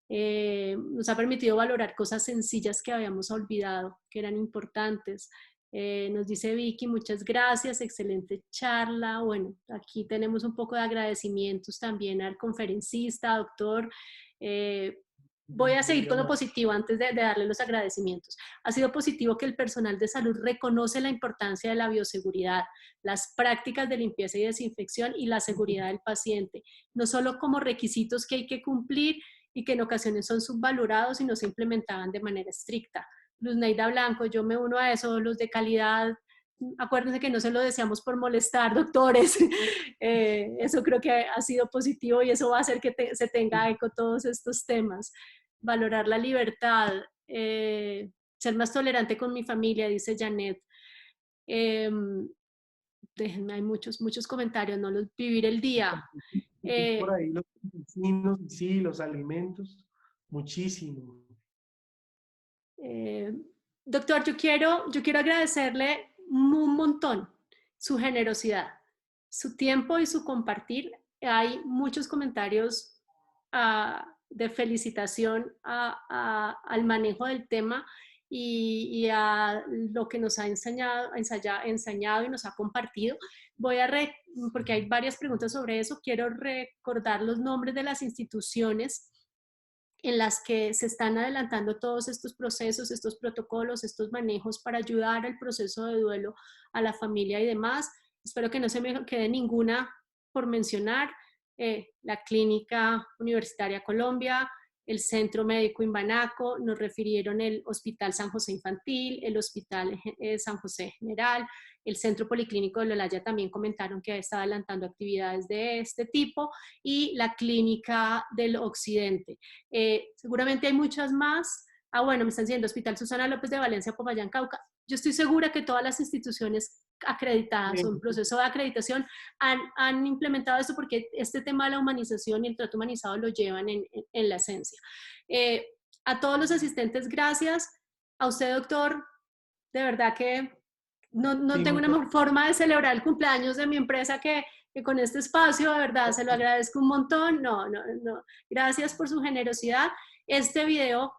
Speaker 1: nos ha permitido valorar cosas sencillas que habíamos olvidado, que eran importantes. Nos dice Vicky, muchas gracias, excelente charla. Bueno, aquí tenemos un poco de agradecimientos también al conferencista, doctor. Voy a seguir
Speaker 2: Muy
Speaker 1: con lo
Speaker 2: amable.
Speaker 1: positivo antes de darle los agradecimientos. Ha sido positivo que el personal de salud reconoce la importancia de la bioseguridad, las prácticas de limpieza y desinfección y la seguridad del paciente, no solo como requisitos que hay que cumplir y que en ocasiones son subvalorados y no se implementaban de manera estricta. Luz Neida Blanco, yo me uno a eso, los de calidad, acuérdense que no se lo deseamos por molestar, doctores. Eso creo que ha sido positivo y eso va a hacer que se tenga eco todos estos temas. Valorar la libertad, ser más tolerante con mi familia, dice Janet. Eh, Déjenme, hay muchos comentarios, no los vivir el día.
Speaker 2: Por
Speaker 1: Eh,
Speaker 2: ahí los vecinos, sí, los alimentos, muchísimo.
Speaker 1: Eh, Doctor, yo quiero agradecerle un montón su generosidad, su tiempo y su compartir. Hay muchos comentarios de felicitación al manejo del tema y a lo que nos ha enseñado y nos ha compartido. Porque hay varias preguntas sobre eso, quiero recordar los nombres de las instituciones en las que se están adelantando todos estos procesos, estos protocolos, estos manejos para ayudar al proceso de duelo a la familia y demás. Espero que no se me quede ninguna por mencionar. La Clínica Universitaria Colombia, el Centro Médico Imbanaco, nos refirieron el Hospital San José Infantil, el Hospital San José General, el Centro Policlínico de Lolaya también comentaron que está adelantando actividades de este tipo y la Clínica del Occidente. Seguramente hay muchas más. Bueno, me están diciendo Hospital Susana López de Valencia, Popayán, Cauca. Yo estoy segura que todas las instituciones acreditadas o en proceso de acreditación han implementado esto porque este tema de la humanización y el trato humanizado lo llevan en la esencia. A todos los asistentes, gracias. A usted, doctor, de verdad que no
Speaker 2: Sí,
Speaker 1: tengo una
Speaker 2: muchas
Speaker 1: mejor forma de celebrar el cumpleaños de mi empresa que con este espacio, de verdad, se lo
Speaker 2: gracias.
Speaker 1: agradezco un montón. No. Gracias por su generosidad. Este video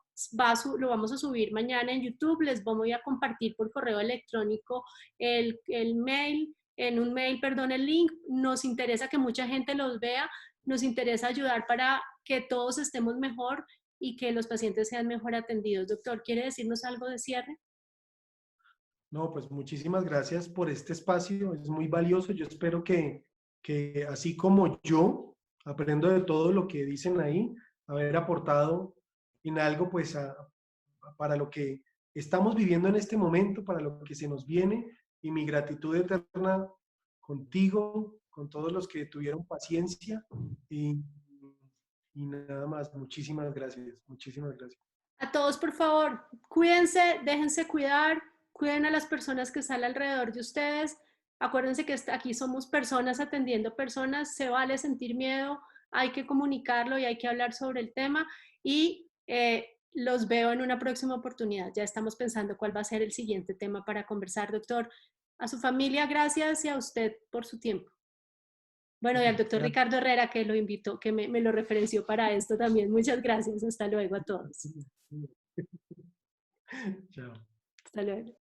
Speaker 1: lo vamos a subir mañana en YouTube. Les voy a compartir por correo electrónico el mail, en un mail, perdón, el link. Nos interesa que mucha gente los vea. Nos interesa ayudar para que todos estemos mejor y que los pacientes sean mejor atendidos. Doctor, ¿quiere decirnos algo de cierre?
Speaker 2: No, pues muchísimas gracias por este espacio, es muy valioso. Yo espero que así como yo aprendo de todo lo que dicen ahí, haber aportado en algo pues para lo que estamos viviendo en este momento, para lo que se nos viene y mi gratitud eterna contigo, con todos los que tuvieron paciencia y, y nada más. Muchísimas gracias, muchísimas gracias.
Speaker 1: A todos, por favor, cuídense, déjense cuidar, cuiden a las personas que están alrededor de ustedes. Acuérdense que aquí somos personas atendiendo personas, se vale sentir miedo, hay que comunicarlo y hay que hablar sobre el tema y los veo en una próxima oportunidad. Ya estamos pensando cuál va a ser el siguiente tema para conversar, doctor. A su familia, gracias y a usted por su tiempo. Bueno, y al doctor
Speaker 2: Gracias.
Speaker 1: Ricardo Herrera que lo invitó, que me lo referenció para esto también. Muchas gracias. Hasta luego a todos.
Speaker 2: Chao.
Speaker 1: Hasta luego.